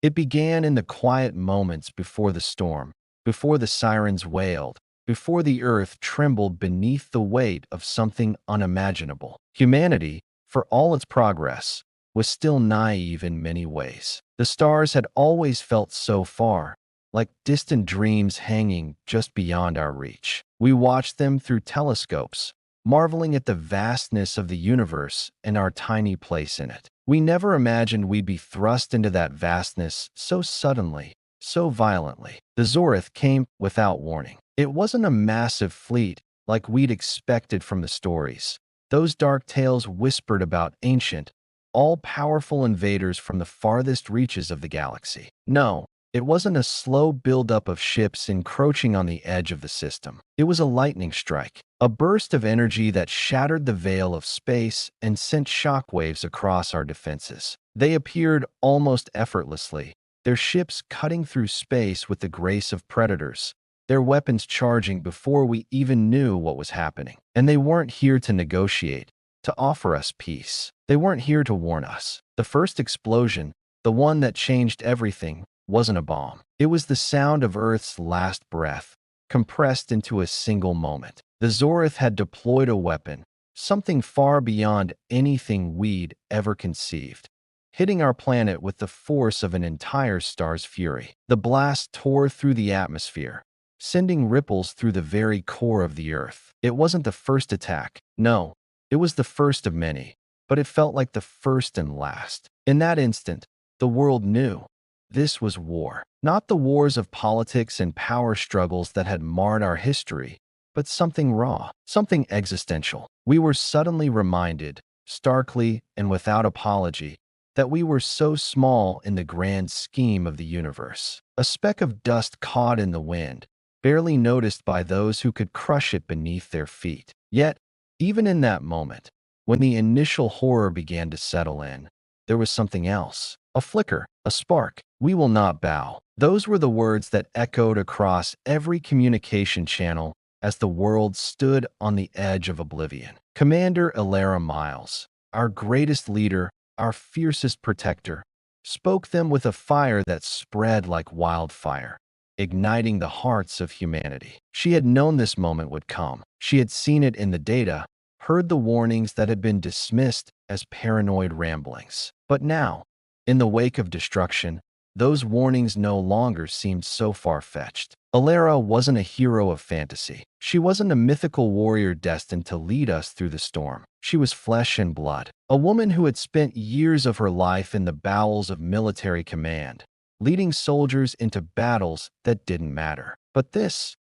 It began in the quiet moments before the storm, before the sirens wailed, before the earth trembled beneath the weight of something unimaginable. Humanity, for all its progress, was still naive in many ways. The stars had always felt so far, like distant dreams hanging just beyond our reach. We watched them through telescopes, marveling at the vastness of the universe and our tiny place in it. We never imagined we'd be thrust into that vastness so suddenly, so violently. The Zorith came without warning. It wasn't a massive fleet like we'd expected from the stories. Those dark tales whispered about ancient, all-powerful invaders from the farthest reaches of the galaxy. No, it wasn't a slow buildup of ships encroaching on the edge of the system. It was a lightning strike, a burst of energy that shattered the veil of space and sent shockwaves across our defenses. They appeared almost effortlessly, their ships cutting through space with the grace of predators, their weapons charging before we even knew what was happening. And they weren't here to negotiate, to offer us peace. They weren't here to warn us. The first explosion, the one that changed everything, wasn't a bomb. It was the sound of Earth's last breath, compressed into a single moment. The Zorith had deployed a weapon, something far beyond anything we'd ever conceived, hitting our planet with the force of an entire star's fury. The blast tore through the atmosphere, sending ripples through the very core of the Earth. It wasn't the first attack. No, it was the first of many, but it felt like the first and last. In that instant, the world knew. This was war. Not the wars of politics and power struggles that had marred our history, but something raw, something existential. We were suddenly reminded, starkly and without apology, that we were so small in the grand scheme of the universe. A speck of dust caught in the wind, barely noticed by those who could crush it beneath their feet. Yet, even in that moment, when the initial horror began to settle in, there was something else. A flicker, a spark. We will not bow. Those were the words that echoed across every communication channel as the world stood on the edge of oblivion. Commander Elara Miles, our greatest leader, our fiercest protector, spoke them with a fire that spread like wildfire, igniting the hearts of humanity. She had known this moment would come. She had seen it in the data, heard the warnings that had been dismissed as paranoid ramblings. But now, in the wake of destruction, those warnings no longer seemed so far-fetched. Elara wasn't a hero of fantasy. She wasn't a mythical warrior destined to lead us through the storm. She was flesh and blood, a woman who had spent years of her life in the bowels of military command, leading soldiers into battles that didn't matter. But this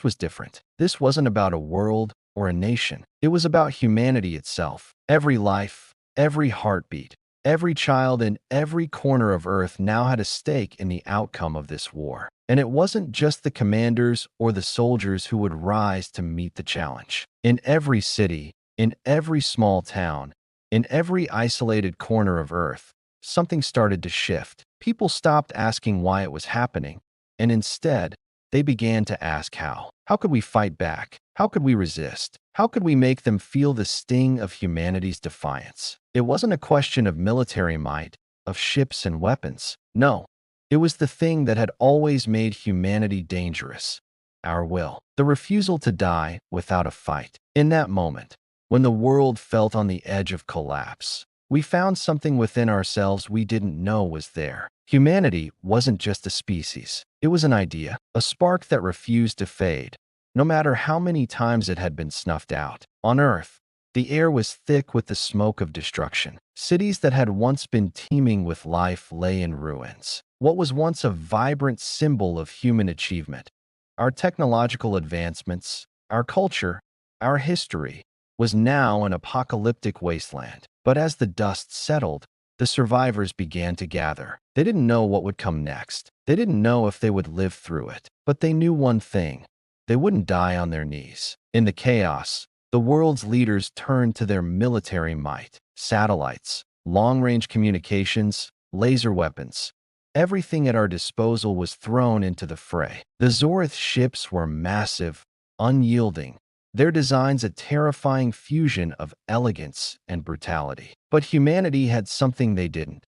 was different. This wasn't about a world or a nation. It was about humanity itself. Every life, every heartbeat, every child in every corner of Earth now had a stake in the outcome of this war. And it wasn't just the commanders or the soldiers who would rise to meet the challenge. In every city, in every small town, in every isolated corner of Earth, something started to shift. People stopped asking why it was happening, and instead, they began to ask how. How could we fight back? How could we resist? How could we make them feel the sting of humanity's defiance? It wasn't a question of military might, of ships and weapons. No, it was the thing that had always made humanity dangerous: our will. The refusal to die without a fight. In that moment, when the world felt on the edge of collapse, we found something within ourselves we didn't know was there. Humanity wasn't just a species. It was an idea, a spark that refused to fade, no matter how many times it had been snuffed out. On Earth, the air was thick with the smoke of destruction. Cities that had once been teeming with life lay in ruins. What was once a vibrant symbol of human achievement, our technological advancements, our culture, our history, was now an apocalyptic wasteland. But as the dust settled, the survivors began to gather. They didn't know what would come next. They didn't know if they would live through it. But they knew one thing: they wouldn't die on their knees. In the chaos, the world's leaders turned to their military might. Satellites, long-range communications, laser weapons. Everything at our disposal was thrown into the fray. The Zorith ships were massive, unyielding, their designs a terrifying fusion of elegance and brutality. But humanity had something they didn't: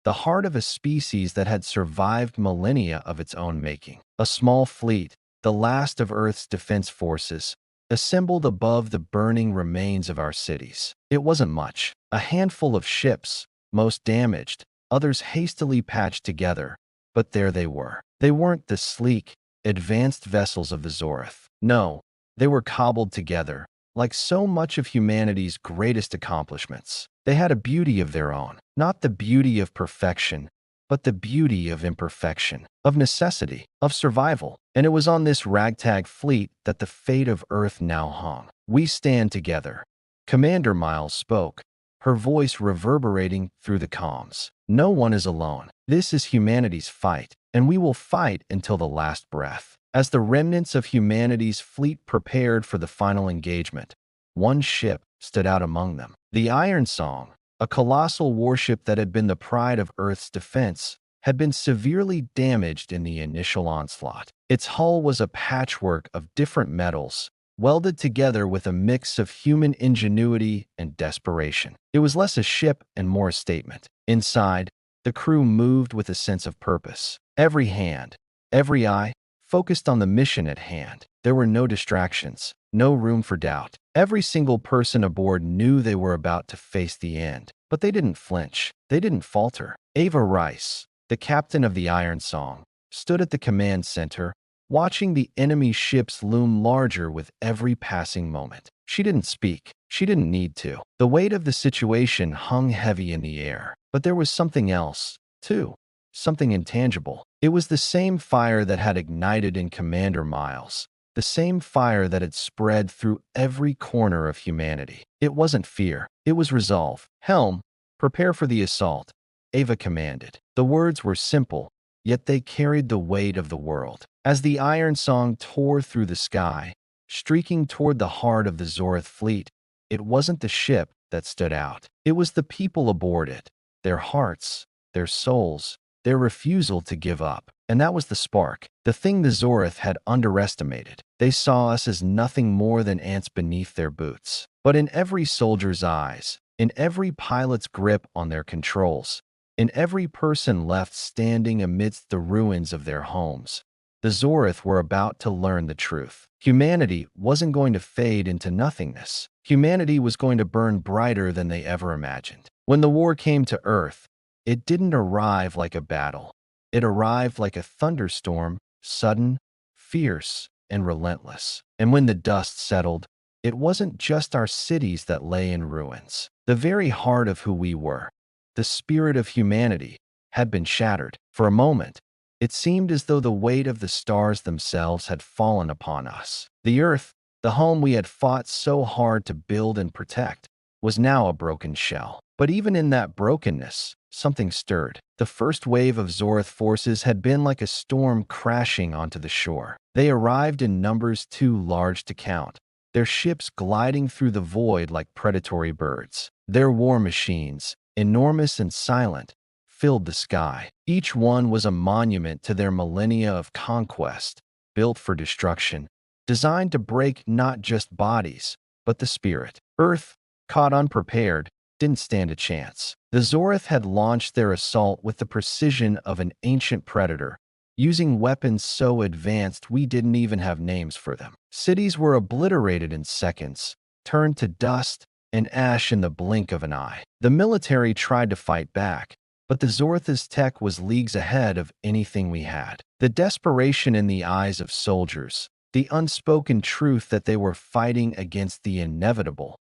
the heart of a species that had survived millennia of its own making. A small fleet, the last of Earth's defense forces, assembled above the burning remains of our cities. It wasn't much. A handful of ships, most damaged, others hastily patched together, but there they were. They weren't the sleek, advanced vessels of the Zorith. No, they were cobbled together, like so much of humanity's greatest accomplishments. They had a beauty of their own, not the beauty of perfection, but the beauty of imperfection, of necessity, of survival. And it was on this ragtag fleet that the fate of Earth now hung. "We stand together," Commander Miles spoke, her voice reverberating through the comms. "No one is alone. This is humanity's fight, and we will fight until the last breath." As the remnants of humanity's fleet prepared for the final engagement, one ship stood out among them. The Iron Song, a colossal warship that had been the pride of Earth's defense, had been severely damaged in the initial onslaught. Its hull was a patchwork of different metals, welded together with a mix of human ingenuity and desperation. It was less a ship and more a statement. Inside, the crew moved with a sense of purpose. Every hand, every eye, focused on the mission at hand. There were no distractions, no room for doubt. Every single person aboard knew they were about to face the end, but they didn't flinch. They didn't falter. Ava Rice, the captain of the Iron Song, stood at the command center, watching the enemy ships loom larger with every passing moment. She didn't speak. She didn't need to. The weight of the situation hung heavy in the air. But there was something else, too. Something intangible. It was the same fire that had ignited in Commander Miles, the same fire that had spread through every corner of humanity. It wasn't fear. It was resolve. "Helm, prepare for the assault," Ava commanded. The words were simple, yet they carried the weight of the world. As the Iron Song tore through the sky, streaking toward the heart of the Zorith fleet, it wasn't the ship that stood out. It was the people aboard it, their hearts, their souls, their refusal to give up. And that was the spark, the thing the Zorith had underestimated. They saw us as nothing more than ants beneath their boots. But in every soldier's eyes, in every pilot's grip on their controls, in every person left standing amidst the ruins of their homes, the Zorith were about to learn the truth. Humanity wasn't going to fade into nothingness. Humanity was going to burn brighter than they ever imagined. When the war came to Earth, it didn't arrive like a battle. It arrived like a thunderstorm, sudden, fierce, and relentless. And when the dust settled, it wasn't just our cities that lay in ruins. The very heart of who we were, the spirit of humanity, had been shattered. For a moment, it seemed as though the weight of the stars themselves had fallen upon us. The Earth, the home we had fought so hard to build and protect, was now a broken shell. But even in that brokenness, something stirred. The first wave of Zorith forces had been like a storm crashing onto the shore. They arrived in numbers too large to count, their ships gliding through the void like predatory birds. Their war machines, enormous and silent, filled the sky. Each one was a monument to their millennia of conquest, built for destruction, designed to break not just bodies, but the spirit. Earth, caught unprepared, didn't stand a chance. The Zorith had launched their assault with the precision of an ancient predator, using weapons so advanced we didn't even have names for them. Cities were obliterated in seconds, turned to dust and ash in the blink of an eye. The military tried to fight back, but the Zorith's tech was leagues ahead of anything we had. The desperation in the eyes of soldiers, the unspoken truth that they were fighting against the inevitable,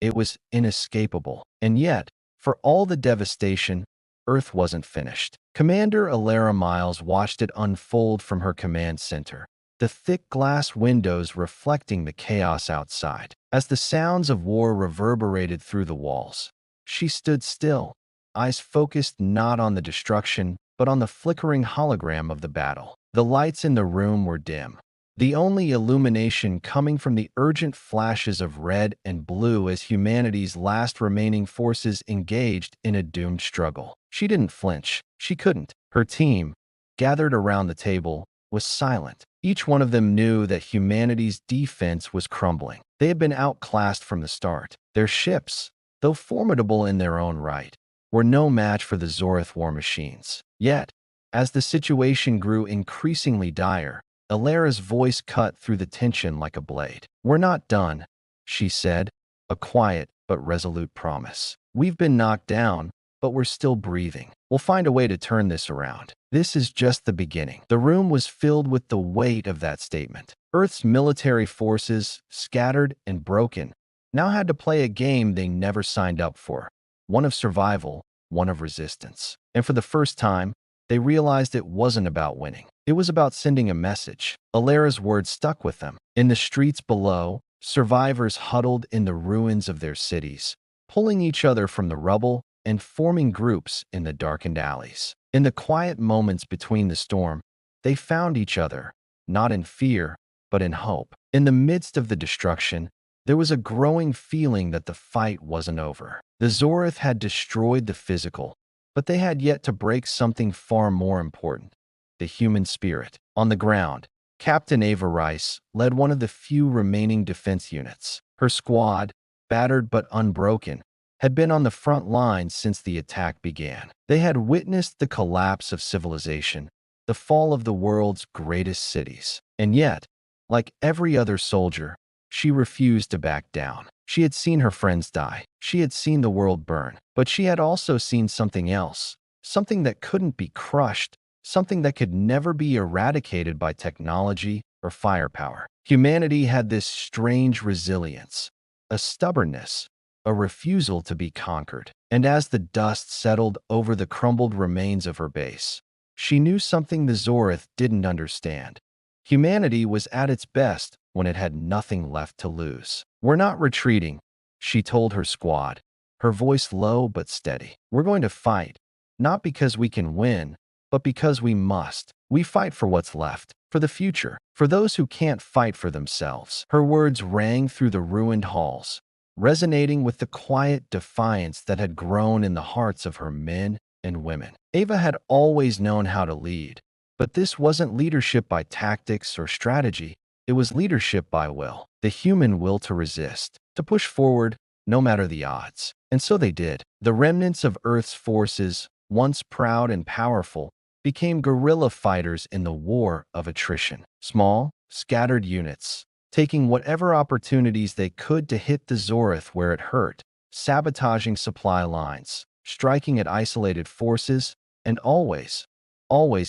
it was inescapable. And yet, for all the devastation, Earth wasn't finished. Commander Alara Miles watched it unfold from her command center, the thick glass windows reflecting the chaos outside. As the sounds of war reverberated through the walls, she stood still, eyes focused not on the destruction, but on the flickering hologram of the battle. The lights in the room were dim, the only illumination coming from the urgent flashes of red and blue as humanity's last remaining forces engaged in a doomed struggle. She didn't flinch. She couldn't. Her team, gathered around the table, was silent. Each one of them knew that humanity's defense was crumbling. They had been outclassed from the start. Their ships, though formidable in their own right, were no match for the Zorith war machines. Yet, as the situation grew increasingly dire, Alara's voice cut through the tension like a blade. "We're not done," she said, a quiet but resolute promise. "We've been knocked down, but we're still breathing. We'll find a way to turn this around. This is just the beginning." The room was filled with the weight of that statement. Earth's military forces, scattered and broken, now had to play a game they never signed up for, one of survival, one of resistance. And for the first time, they realized it wasn't about winning. It was about sending a message. Alara's words stuck with them. In the streets below, survivors huddled in the ruins of their cities, pulling each other from the rubble and forming groups in the darkened alleys. In the quiet moments between the storm, they found each other, not in fear, but in hope. In the midst of the destruction, there was a growing feeling that the fight wasn't over. The Zorith had destroyed the physical, but they had yet to break something far more important: the human spirit. On the ground, Captain Ava Rice led one of the few remaining defense units. Her squad, battered but unbroken, had been on the front lines since the attack began. They had witnessed the collapse of civilization, the fall of the world's greatest cities. And yet, like every other soldier, she refused to back down. She had seen her friends die. She had seen the world burn. But she had also seen something else, something that couldn't be crushed, something that could never be eradicated by technology or firepower. Humanity had this strange resilience, a stubbornness, a refusal to be conquered. And as the dust settled over the crumbled remains of her base, she knew something the Zorith didn't understand. Humanity was at its best when it had nothing left to lose. "We're not retreating," she told her squad, her voice low but steady. "We're going to fight, not because we can win, but because we must. We fight for what's left, for the future, for those who can't fight for themselves." Her words rang through the ruined halls, resonating with the quiet defiance that had grown in the hearts of her men and women. Ava had always known how to lead, but this wasn't leadership by tactics or strategy. It was leadership by will, the human will to resist, to push forward no matter the odds. And so they did. The remnants of Earth's forces, once proud and powerful, became guerrilla fighters in the war of attrition. Small, scattered units, taking whatever opportunities they could to hit the Zorith where it hurt, sabotaging supply lines, striking at isolated forces, and always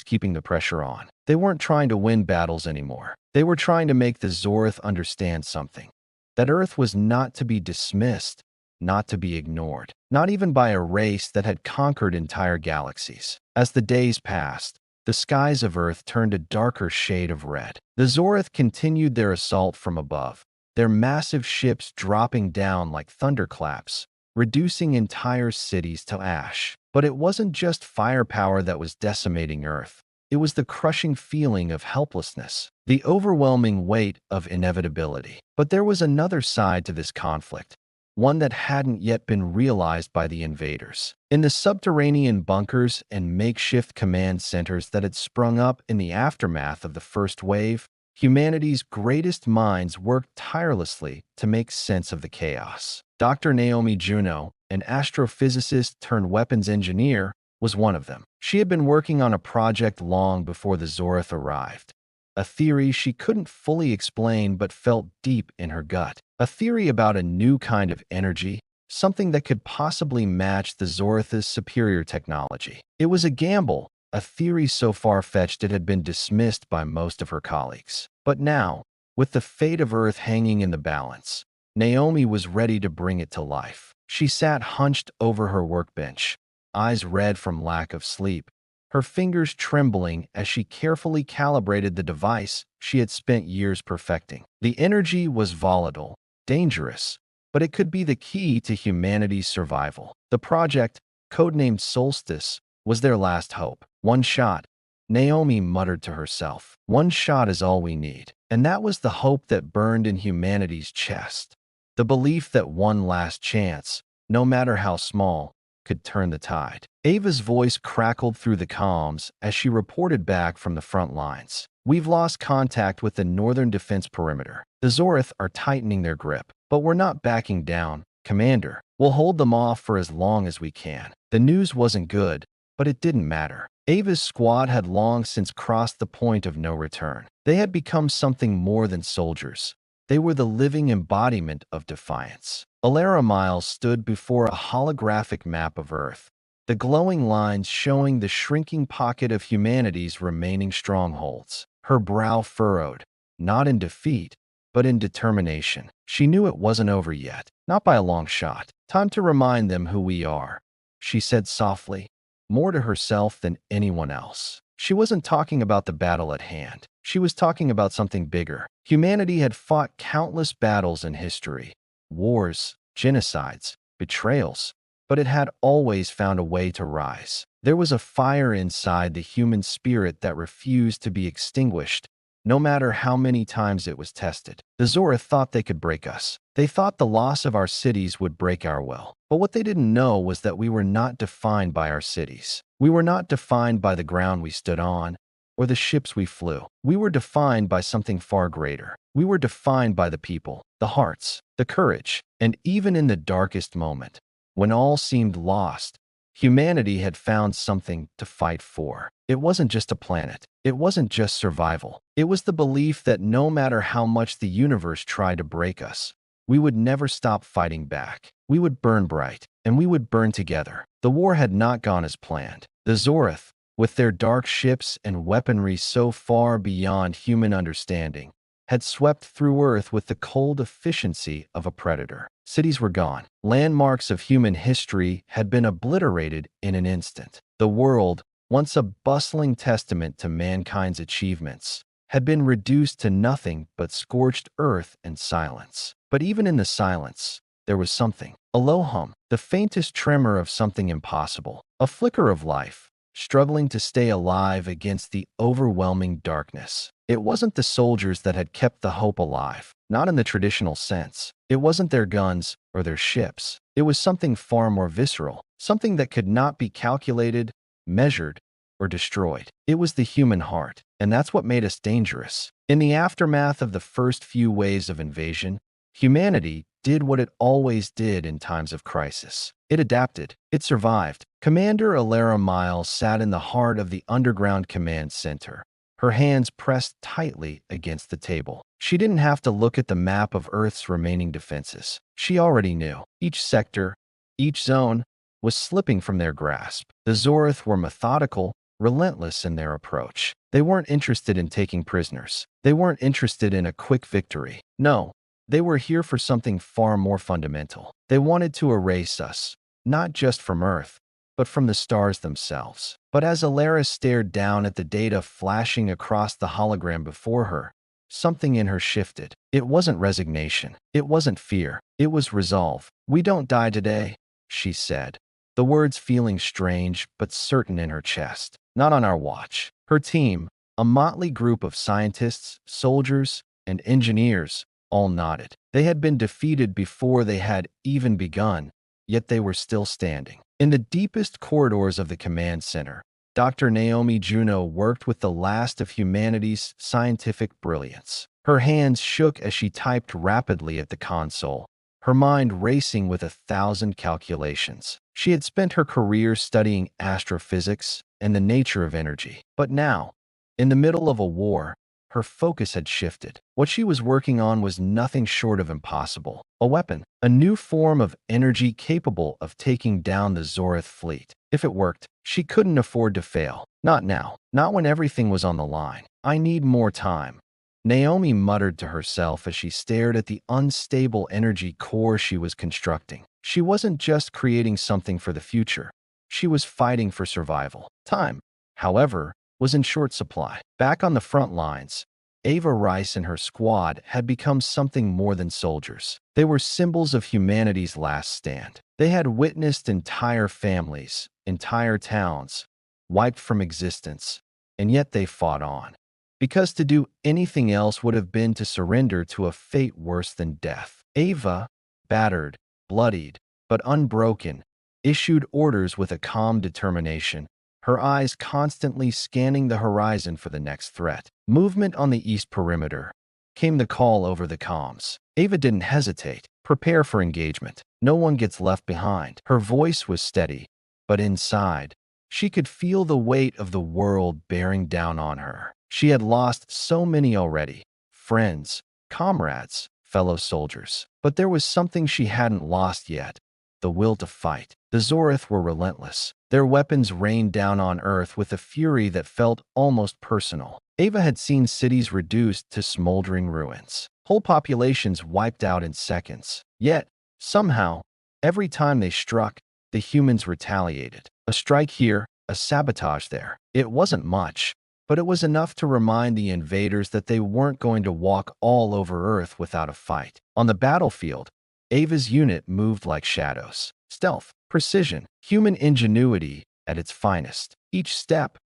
keeping the pressure on. They weren't trying to win battles anymore. They were trying to make the Zorith understand something: that Earth was not to be dismissed, not to be ignored, not even by a race that had conquered entire galaxies. As the days passed, the skies of Earth turned a darker shade of red. The Zorith continued their assault from above, their massive ships dropping down like thunderclaps, reducing entire cities to ash. But it wasn't just firepower that was decimating Earth. It was the crushing feeling of helplessness, the overwhelming weight of inevitability. But there was another side to this conflict, one that hadn't yet been realized by the invaders. In the subterranean bunkers and makeshift command centers that had sprung up in the aftermath of the first wave, humanity's greatest minds worked tirelessly to make sense of the chaos. Dr. Naomi Juno, an astrophysicist turned weapons engineer, was one of them. She had been working on a project long before the Zorith arrived, a theory she couldn't fully explain but felt deep in her gut. A theory about a new kind of energy, something that could possibly match the Zorith's superior technology. It was a gamble, a theory so far-fetched it had been dismissed by most of her colleagues. But now, with the fate of Earth hanging in the balance, Naomi was ready to bring it to life. She sat hunched over her workbench, eyes red from lack of sleep, her fingers trembling as she carefully calibrated the device she had spent years perfecting. The energy was volatile, dangerous, but it could be the key to humanity's survival. The project, codenamed Solstice, was their last hope. One shot, Naomi muttered to herself. One shot is all we need. And that was the hope that burned in humanity's chest. The belief that one last chance, no matter how small, could turn the tide. Ava's voice crackled through the comms as she reported back from the front lines. "We've lost contact with the northern defense perimeter. The Zorith are tightening their grip, but we're not backing down, Commander. We'll hold them off for as long as we can." The news wasn't good, but it didn't matter. Ava's squad had long since crossed the point of no return. They had become something more than soldiers. They were the living embodiment of defiance. Alara Miles stood before a holographic map of Earth, the glowing lines showing the shrinking pocket of humanity's remaining strongholds. Her brow furrowed, not in defeat, but in determination. She knew it wasn't over yet, not by a long shot. "Time to remind them who we are," she said softly, more to herself than anyone else. She wasn't talking about the battle at hand. She was talking about something bigger. Humanity had fought countless battles in history, wars, genocides, betrayals, but it had always found a way to rise. There was a fire inside the human spirit that refused to be extinguished, no matter how many times it was tested. The Zorith thought they could break us. They thought the loss of our cities would break our will. But what they didn't know was that we were not defined by our cities. We were not defined by the ground we stood on or the ships we flew. We were defined by something far greater. We were defined by the people, the hearts, the courage, and even in the darkest moment, when all seemed lost, humanity had found something to fight for. It wasn't just a planet. It wasn't just survival. It was the belief that no matter how much the universe tried to break us, we would never stop fighting back. We would burn bright, and we would burn together. The war had not gone as planned. The Zorith, with their dark ships and weaponry so far beyond human understanding, had swept through Earth with the cold efficiency of a predator. Cities were gone. Landmarks of human history had been obliterated in an instant. The world, once a bustling testament to mankind's achievements, had been reduced to nothing but scorched earth and silence. But even in the silence, there was something. A low hum, the faintest tremor of something impossible. A flicker of life, struggling to stay alive against the overwhelming darkness. It wasn't the soldiers that had kept the hope alive, not in the traditional sense. It wasn't their guns or their ships. It was something far more visceral, something that could not be calculated, measured, or destroyed. It was the human heart, and that's what made us dangerous. In the aftermath of the first few waves of invasion, humanity did what it always did in times of crisis. It adapted. It survived. Commander Alara Miles sat in the heart of the underground command center, her hands pressed tightly against the table. She didn't have to look at the map of Earth's remaining defenses. She already knew. Each sector, each zone, was slipping from their grasp. The Zorith were methodical, relentless in their approach. They weren't interested in taking prisoners. They weren't interested in a quick victory. No, they were here for something far more fundamental. They wanted to erase us, not just from Earth, but from the stars themselves. But as Alara stared down at the data flashing across the hologram before her, something in her shifted. It wasn't resignation. It wasn't fear. It was resolve. "We don't die today," she said, the words feeling strange but certain in her chest. "Not on our watch." Her team, a motley group of scientists, soldiers, and engineers, all nodded. They had been defeated before they had even begun, yet they were still standing. In the deepest corridors of the command center, Dr. Naomi Juno worked with the last of humanity's scientific brilliance. Her hands shook as she typed rapidly at the console, her mind racing with 1,000 calculations. She had spent her career studying astrophysics and the nature of energy. But now, in the middle of a war, her focus had shifted. What she was working on was nothing short of impossible. A weapon, a new form of energy capable of taking down the Zorith fleet. If it worked, she couldn't afford to fail. Not now. Not when everything was on the line. "I need more time," Naomi muttered to herself as she stared at the unstable energy core she was constructing. She wasn't just creating something for the future. She was fighting for survival. Time, however, was in short supply. Back on the front lines, Ava Rice and her squad had become something more than soldiers. They were symbols of humanity's last stand. They had witnessed entire families, entire towns, wiped from existence, and yet they fought on. Because to do anything else would have been to surrender to a fate worse than death. Ava, battered, bloodied, but unbroken, issued orders with a calm determination, her eyes constantly scanning the horizon for the next threat. Movement on the east perimeter. Came the call over the comms. Ava didn't hesitate. "Prepare for engagement. No one gets left behind." Her voice was steady, but inside, she could feel the weight of the world bearing down on her. She had lost so many already: friends, comrades, fellow soldiers. But there was something she hadn't lost yet: the will to fight. The Zorith were relentless. Their weapons rained down on Earth with a fury that felt almost personal. Ava had seen cities reduced to smoldering ruins, whole populations wiped out in seconds. Yet, somehow, every time they struck, the humans retaliated. A strike here, a sabotage there. It wasn't much, but it was enough to remind the invaders that they weren't going to walk all over Earth without a fight. On the battlefield, Ava's unit moved like shadows. Stealth, precision, human ingenuity at its finest. Each step,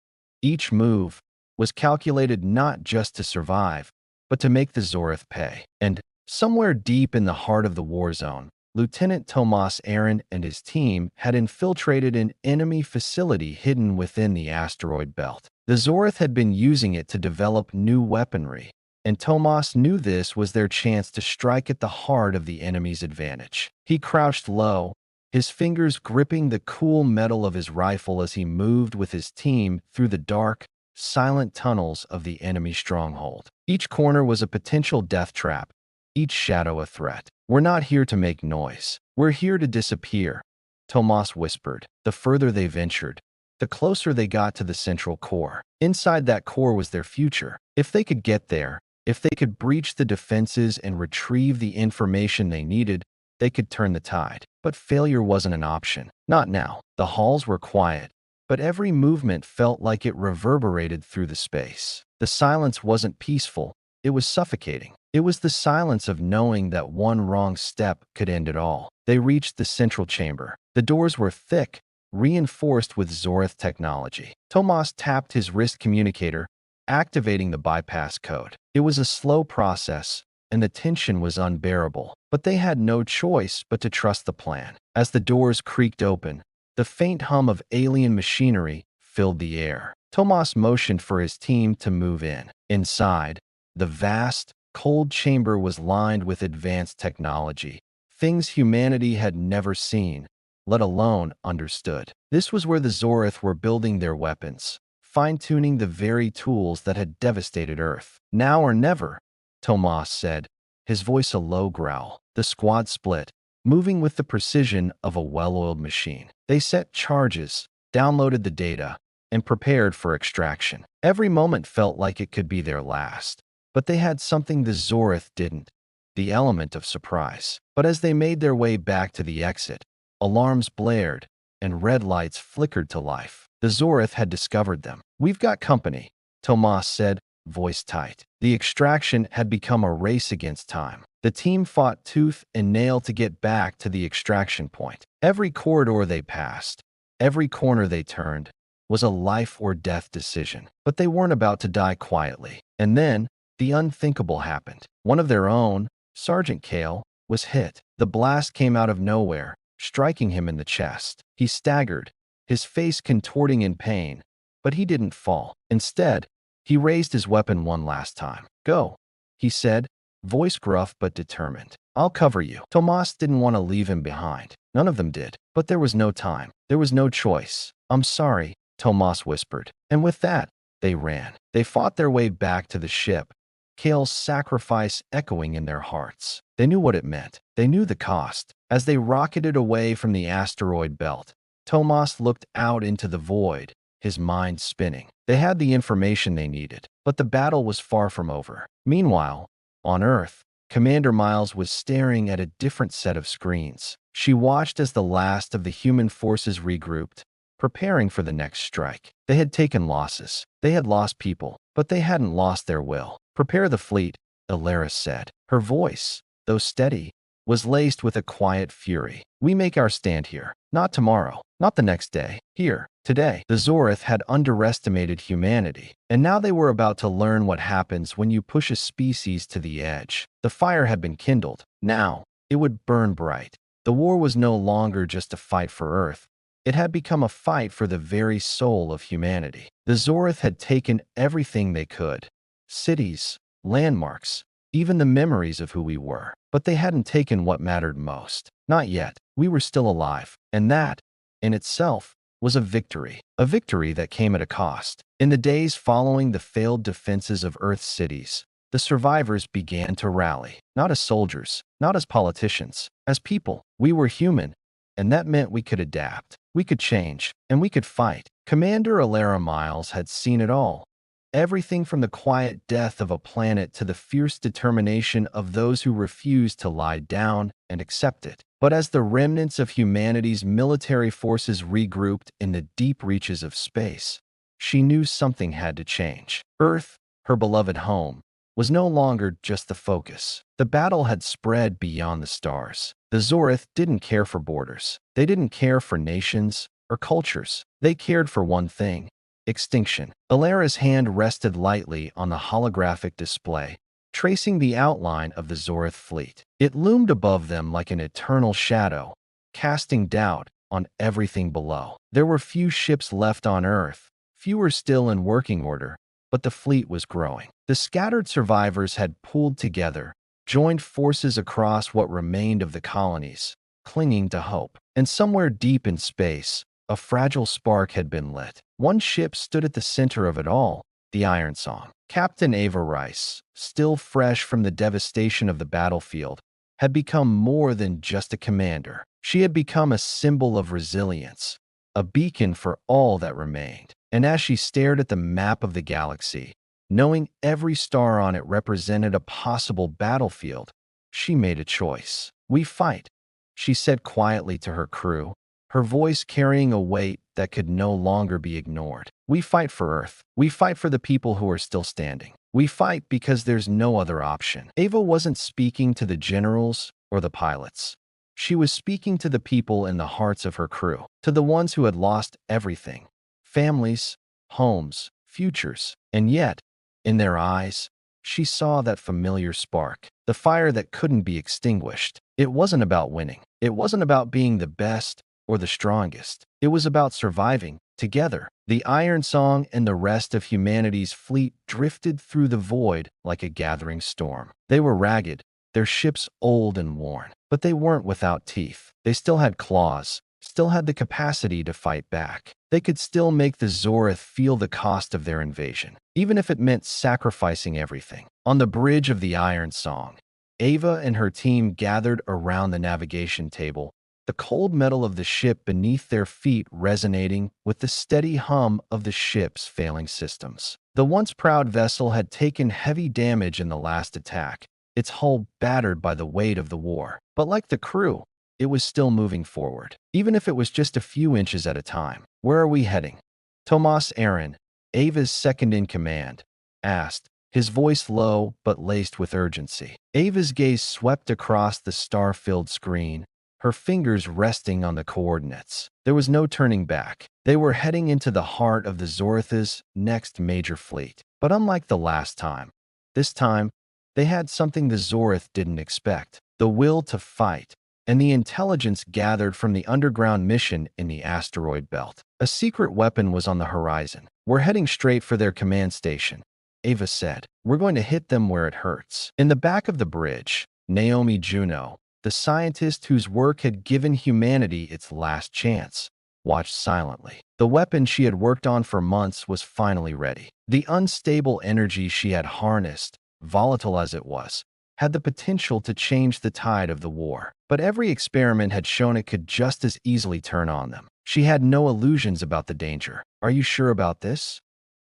each move, was calculated not just to survive, but to make the Zorith pay. And somewhere deep in the heart of the war zone, Lieutenant Tomas Aaron and his team had infiltrated an enemy facility hidden within the asteroid belt. The Zorith had been using it to develop new weaponry, and Tomas knew this was their chance to strike at the heart of the enemy's advantage. He crouched low, his fingers gripping the cool metal of his rifle as he moved with his team through the dark, silent tunnels of the enemy stronghold. Each corner was a potential death trap, each shadow a threat. "We're not here to make noise. We're here to disappear," Tomas whispered. The further they ventured, the closer they got to the central core. Inside that core was their future. If they could get there, if they could breach the defenses and retrieve the information they needed, they could turn the tide. But failure wasn't an option. Not now. The halls were quiet, but every movement felt like it reverberated through the space. The silence wasn't peaceful. It was suffocating. It was the silence of knowing that one wrong step could end it all. They reached the central chamber. The doors were thick, reinforced with Zorith technology. Tomas tapped his wrist communicator, activating the bypass code. It was a slow process, and the tension was unbearable. But they had no choice but to trust the plan. As the doors creaked open, the faint hum of alien machinery filled the air. Tomas motioned for his team to move in. Inside, the vast, cold chamber was lined with advanced technology, things humanity had never seen, let alone understood. This was where the Zorith were building their weapons, fine-tuning the very tools that had devastated Earth. "Now or never," Tomas said, his voice a low growl. The squad split, moving with the precision of a well-oiled machine. They set charges, downloaded the data, and prepared for extraction. Every moment felt like it could be their last. But they had something the Zorith didn't: the element of surprise. But as they made their way back to the exit, alarms blared, and red lights flickered to life. The Zorith had discovered them. "We've got company," Tomas said, voice tight. The extraction had become a race against time. The team fought tooth and nail to get back to the extraction point. Every corridor they passed, every corner they turned, was a life or death decision. But they weren't about to die quietly. And then, the unthinkable happened. One of their own, Sergeant Kale, was hit. The blast came out of nowhere, striking him in the chest. He staggered, his face contorting in pain, but he didn't fall. Instead, he raised his weapon one last time. "Go," he said, voice gruff but determined. "I'll cover you." Tomas didn't want to leave him behind. None of them did. But there was no time. There was no choice. "I'm sorry," Tomas whispered. And with that, they ran. They fought their way back to the ship, Kale's sacrifice echoing in their hearts. They knew what it meant. They knew the cost. As they rocketed away from the asteroid belt, Tomas looked out into the void, his mind spinning. They had the information they needed, but the battle was far from over. Meanwhile, on Earth, Commander Miles was staring at a different set of screens. She watched as the last of the human forces regrouped, preparing for the next strike. They had taken losses. They had lost people, but they hadn't lost their will. "Prepare the fleet," Alaris said. Her voice, though steady, was laced with a quiet fury. "We make our stand here. Not tomorrow. Not the next day. Here. Today." The Zorith had underestimated humanity, and now they were about to learn what happens when you push a species to the edge. The fire had been kindled. Now, it would burn bright. The war was no longer just a fight for Earth. It had become a fight for the very soul of humanity. The Zorith had taken everything they could: cities, landmarks, even the memories of who we were. But they hadn't taken what mattered most. Not yet. We were still alive. And that, in itself, was a victory that came at a cost. In the days following the failed defenses of Earth's cities, the survivors began to rally, not as soldiers, not as politicians, as people. We were human, and that meant we could adapt, we could change, and we could fight. Commander Alara Miles had seen it all. Everything from the quiet death of a planet to the fierce determination of those who refused to lie down and accept it. But as the remnants of humanity's military forces regrouped in the deep reaches of space, she knew something had to change. Earth, her beloved home, was no longer just the focus. The battle had spread beyond the stars. The Zorith didn't care for borders. They didn't care for nations or cultures. They cared for one thing: extinction. Alara's hand rested lightly on the holographic display, tracing the outline of the Zorith fleet. It loomed above them like an eternal shadow, casting doubt on everything below. There were few ships left on Earth, fewer still in working order, but the fleet was growing. The scattered survivors had pooled together, joined forces across what remained of the colonies, clinging to hope. And somewhere deep in space, a fragile spark had been lit. One ship stood at the center of it all, the Iron Song. Captain Ava Rice, still fresh from the devastation of the battlefield, had become more than just a commander. She had become a symbol of resilience, a beacon for all that remained. And as she stared at the map of the galaxy, knowing every star on it represented a possible battlefield, she made a choice. "We fight," she said quietly to her crew, her voice carrying a weight that could no longer be ignored. "We fight for Earth. We fight for the people who are still standing. We fight because there's no other option." Ava wasn't speaking to the generals or the pilots. She was speaking to the people in the hearts of her crew, to the ones who had lost everything: families, homes, futures. And yet, in their eyes, she saw that familiar spark, the fire that couldn't be extinguished. It wasn't about winning. It wasn't about being the best or the strongest. It was about surviving together. The Iron Song and the rest of humanity's fleet drifted through the void like a gathering storm. They were ragged, their ships old and worn, but they weren't without teeth. They still had claws, still had the capacity to fight back. They could still make the Zorith feel the cost of their invasion, even if it meant sacrificing everything. On the bridge of the Iron Song, Ava and her team gathered around the navigation table, the cold metal of the ship beneath their feet resonating with the steady hum of the ship's failing systems. The once proud vessel had taken heavy damage in the last attack, its hull battered by the weight of the war. But like the crew, it was still moving forward, even if it was just a few inches at a time. "Where are we heading?" Tomas Aaron, Ava's second-in-command, asked, his voice low but laced with urgency. Ava's gaze swept across the star-filled screen, her fingers resting on the coordinates. There was no turning back. They were heading into the heart of the Zorith's next major fleet. But unlike the last time, this time, they had something the Zorith didn't expect: the will to fight, and the intelligence gathered from the underground mission in the asteroid belt. A secret weapon was on the horizon. "We're heading straight for their command station," Ava said. "We're going to hit them where it hurts." In the back of the bridge, Naomi Juno, the scientist whose work had given humanity its last chance, watched silently. The weapon she had worked on for months was finally ready. The unstable energy she had harnessed, volatile as it was, had the potential to change the tide of the war. But every experiment had shown it could just as easily turn on them. She had no illusions about the danger. "Are you sure about this?"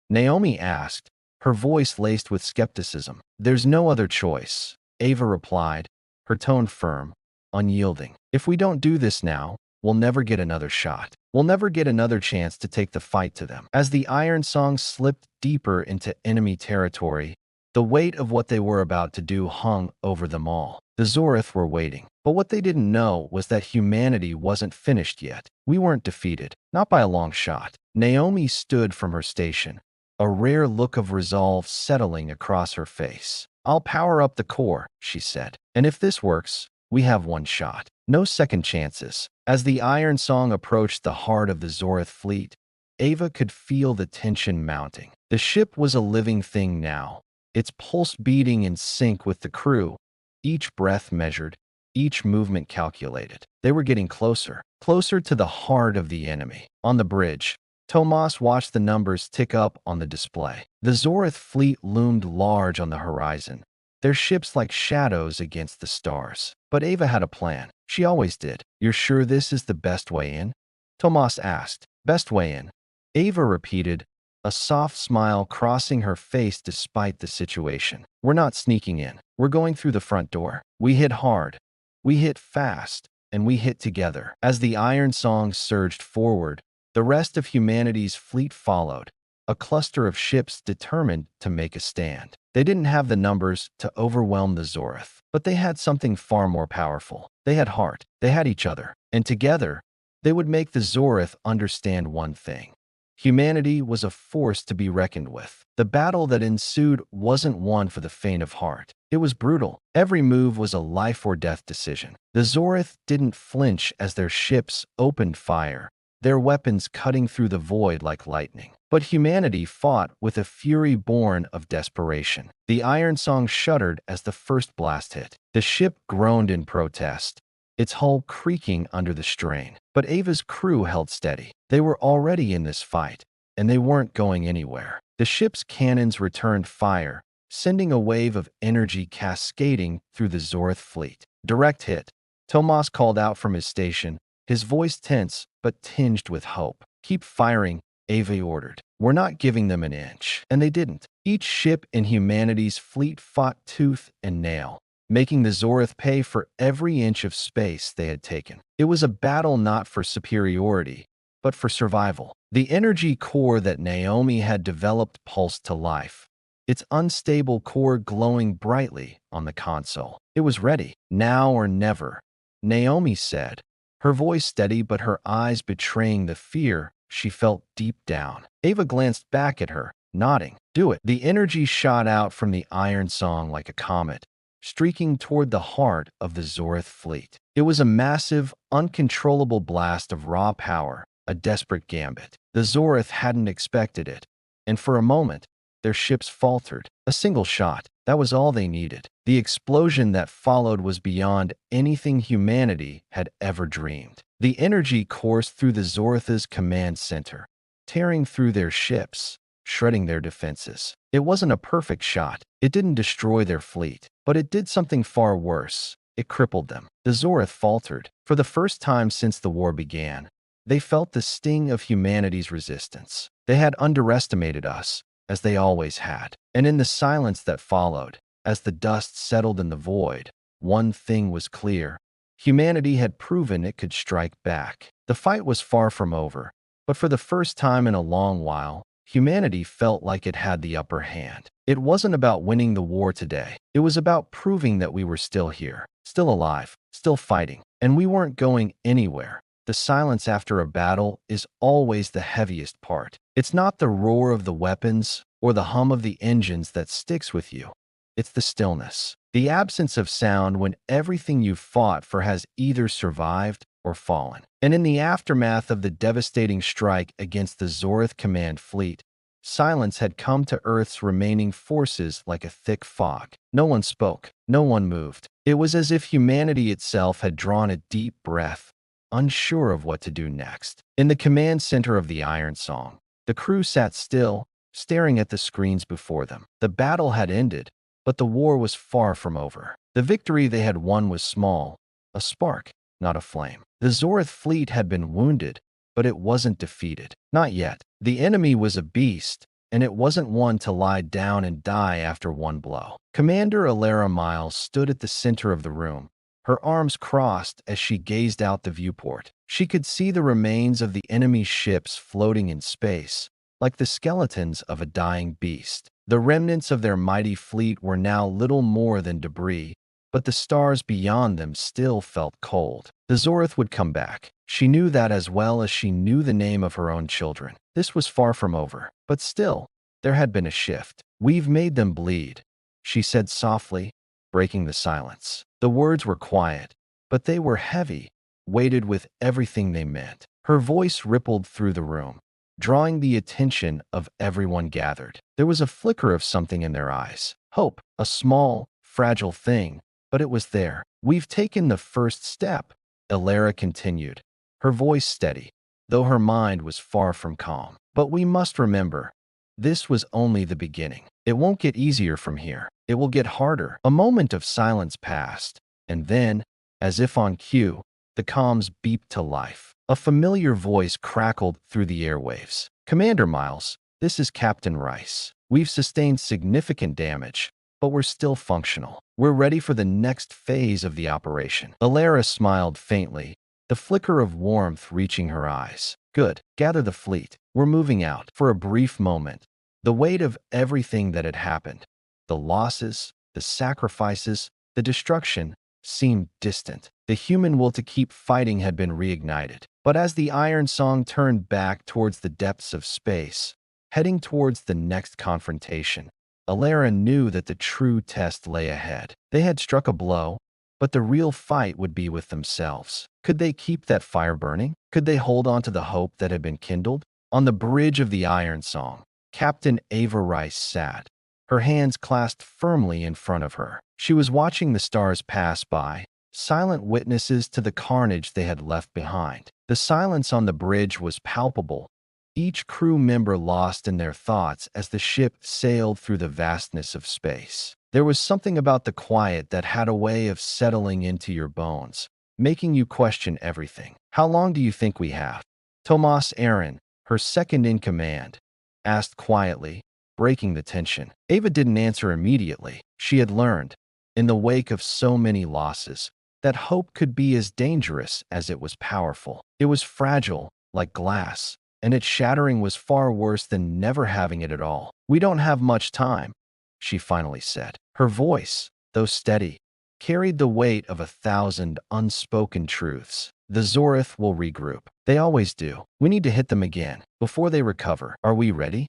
Naomi asked, her voice laced with skepticism. "There's no other choice," Ava replied, her tone firm, unyielding. "If we don't do this now, we'll never get another shot. We'll never get another chance to take the fight to them." As the Iron Song slipped deeper into enemy territory, the weight of what they were about to do hung over them all. The Zorith were waiting. But what they didn't know was that humanity wasn't finished yet. "We weren't defeated, not by a long shot." Naomi stood from her station, a rare look of resolve settling across her face. "I'll power up the core," she said. "And if this works, we have one shot. No second chances." As the Iron Song approached the heart of the Zorith fleet, Ava could feel the tension mounting. The ship was a living thing now, its pulse beating in sync with the crew, each breath measured, each movement calculated. They were getting closer, closer to the heart of the enemy. On the bridge, Tomas watched the numbers tick up on the display. The Zorith fleet loomed large on the horizon, their ships like shadows against the stars. But Ava had a plan. She always did. "You're sure this is the best way in?" Tomas asked. "Best way in," Ava repeated, a soft smile crossing her face despite the situation. "We're not sneaking in. We're going through the front door. We hit hard. We hit fast. And we hit together." As the Iron Song surged forward, the rest of humanity's fleet followed, a cluster of ships determined to make a stand. They didn't have the numbers to overwhelm the Zorith, but they had something far more powerful. They had heart. They had each other. And together, they would make the Zorith understand one thing. Humanity was a force to be reckoned with. The battle that ensued wasn't one for the faint of heart. It was brutal. Every move was a life or death decision. The Zorith didn't flinch as their ships opened fire, their weapons cutting through the void like lightning. But humanity fought with a fury born of desperation. The Iron Song shuddered as the first blast hit. The ship groaned in protest, its hull creaking under the strain. But Ava's crew held steady. They were already in this fight, and they weren't going anywhere. The ship's cannons returned fire, sending a wave of energy cascading through the Zorith fleet. "Direct hit," Tomas called out from his station, his voice tense but tinged with hope. "Keep firing," Ava ordered. "We're not giving them an inch." And they didn't. Each ship in humanity's fleet fought tooth and nail, making the Zorith pay for every inch of space they had taken. It was a battle not for superiority, but for survival. The energy core that Naomi had developed pulsed to life, its unstable core glowing brightly on the console. It was ready. "Now or never," Naomi said, her voice steady but her eyes betraying the fear she felt deep down. Ava glanced back at her, nodding. "Do it." The energy shot out from the Iron Song like a comet, streaking toward the heart of the Zorith fleet. It was a massive, uncontrollable blast of raw power, a desperate gambit. The Zorith hadn't expected it, and for a moment, their ships faltered. A single shot, that was all they needed. The explosion that followed was beyond anything humanity had ever dreamed. The energy coursed through the Zorith's command center, tearing through their ships, shredding their defenses. It wasn't a perfect shot. It didn't destroy their fleet, but it did something far worse. It crippled them. The Zorith faltered. For the first time since the war began, they felt the sting of humanity's resistance. They had underestimated us, as they always had. And in the silence that followed, as the dust settled in the void, one thing was clear. Humanity had proven it could strike back. The fight was far from over, but for the first time in a long while, humanity felt like it had the upper hand. It wasn't about winning the war today. It was about proving that we were still here, still alive, still fighting, and we weren't going anywhere. The silence after a battle is always the heaviest part. It's not the roar of the weapons or the hum of the engines that sticks with you. It's the stillness, the absence of sound when everything you fought for has either survived or fallen. And in the aftermath of the devastating strike against the Zorith command fleet, silence had come to Earth's remaining forces like a thick fog. No one spoke. No one moved. It was as if humanity itself had drawn a deep breath, unsure of what to do next. In the command center of the Iron Song, the crew sat still, staring at the screens before them. The battle had ended, but the war was far from over. The victory they had won was small, a spark, not a flame. The Zorith fleet had been wounded, but it wasn't defeated. Not yet. The enemy was a beast, and it wasn't one to lie down and die after one blow. Commander Alara Miles stood at the center of the room, her arms crossed as she gazed out the viewport. She could see the remains of the enemy's ships floating in space, like the skeletons of a dying beast. The remnants of their mighty fleet were now little more than debris, but the stars beyond them still felt cold. The Zorith would come back. She knew that as well as she knew the name of her own children. This was far from over, but still, there had been a shift. "We've made them bleed," she said softly, breaking the silence. The words were quiet, but they were heavy, weighted with everything they meant. Her voice rippled through the room, drawing the attention of everyone gathered. There was a flicker of something in their eyes. Hope, a small, fragile thing, but it was there. We've taken the first step, Elara continued, her voice steady, though her mind was far from calm. But we must remember, this was only the beginning. It won't get easier from here. It will get harder. A moment of silence passed, and then, as if on cue, the comms beeped to life. A familiar voice crackled through the airwaves. Commander Miles, this is Captain Rice. We've sustained significant damage, but we're still functional. We're ready for the next phase of the operation. Elara smiled faintly, the flicker of warmth reaching her eyes. Good. Gather the fleet. We're moving out. For a brief moment, the weight of everything that had happened, the losses, the sacrifices, the destruction, seemed distant. The human will to keep fighting had been reignited. But as the Iron Song turned back towards the depths of space, heading towards the next confrontation, Elara knew that the true test lay ahead. They had struck a blow, but the real fight would be with themselves. Could they keep that fire burning? Could they hold on to the hope that had been kindled? On the bridge of the Iron Song, Captain Ava Rice sat, her hands clasped firmly in front of her. She was watching the stars pass by, silent witnesses to the carnage they had left behind. The silence on the bridge was palpable, each crew member lost in their thoughts as the ship sailed through the vastness of space. There was something about the quiet that had a way of settling into your bones, making you question everything. How long do you think we have? Tomas Aaron, her second in command, asked quietly, breaking the tension. Ava didn't answer immediately. She had learned, in the wake of so many losses, that hope could be as dangerous as it was powerful. It was fragile, like glass, and its shattering was far worse than never having it at all. We don't have much time, she finally said. Her voice, though steady, carried the weight of 1,000 unspoken truths. The Zorith will regroup. They always do. We need to hit them again, before they recover. Are we ready?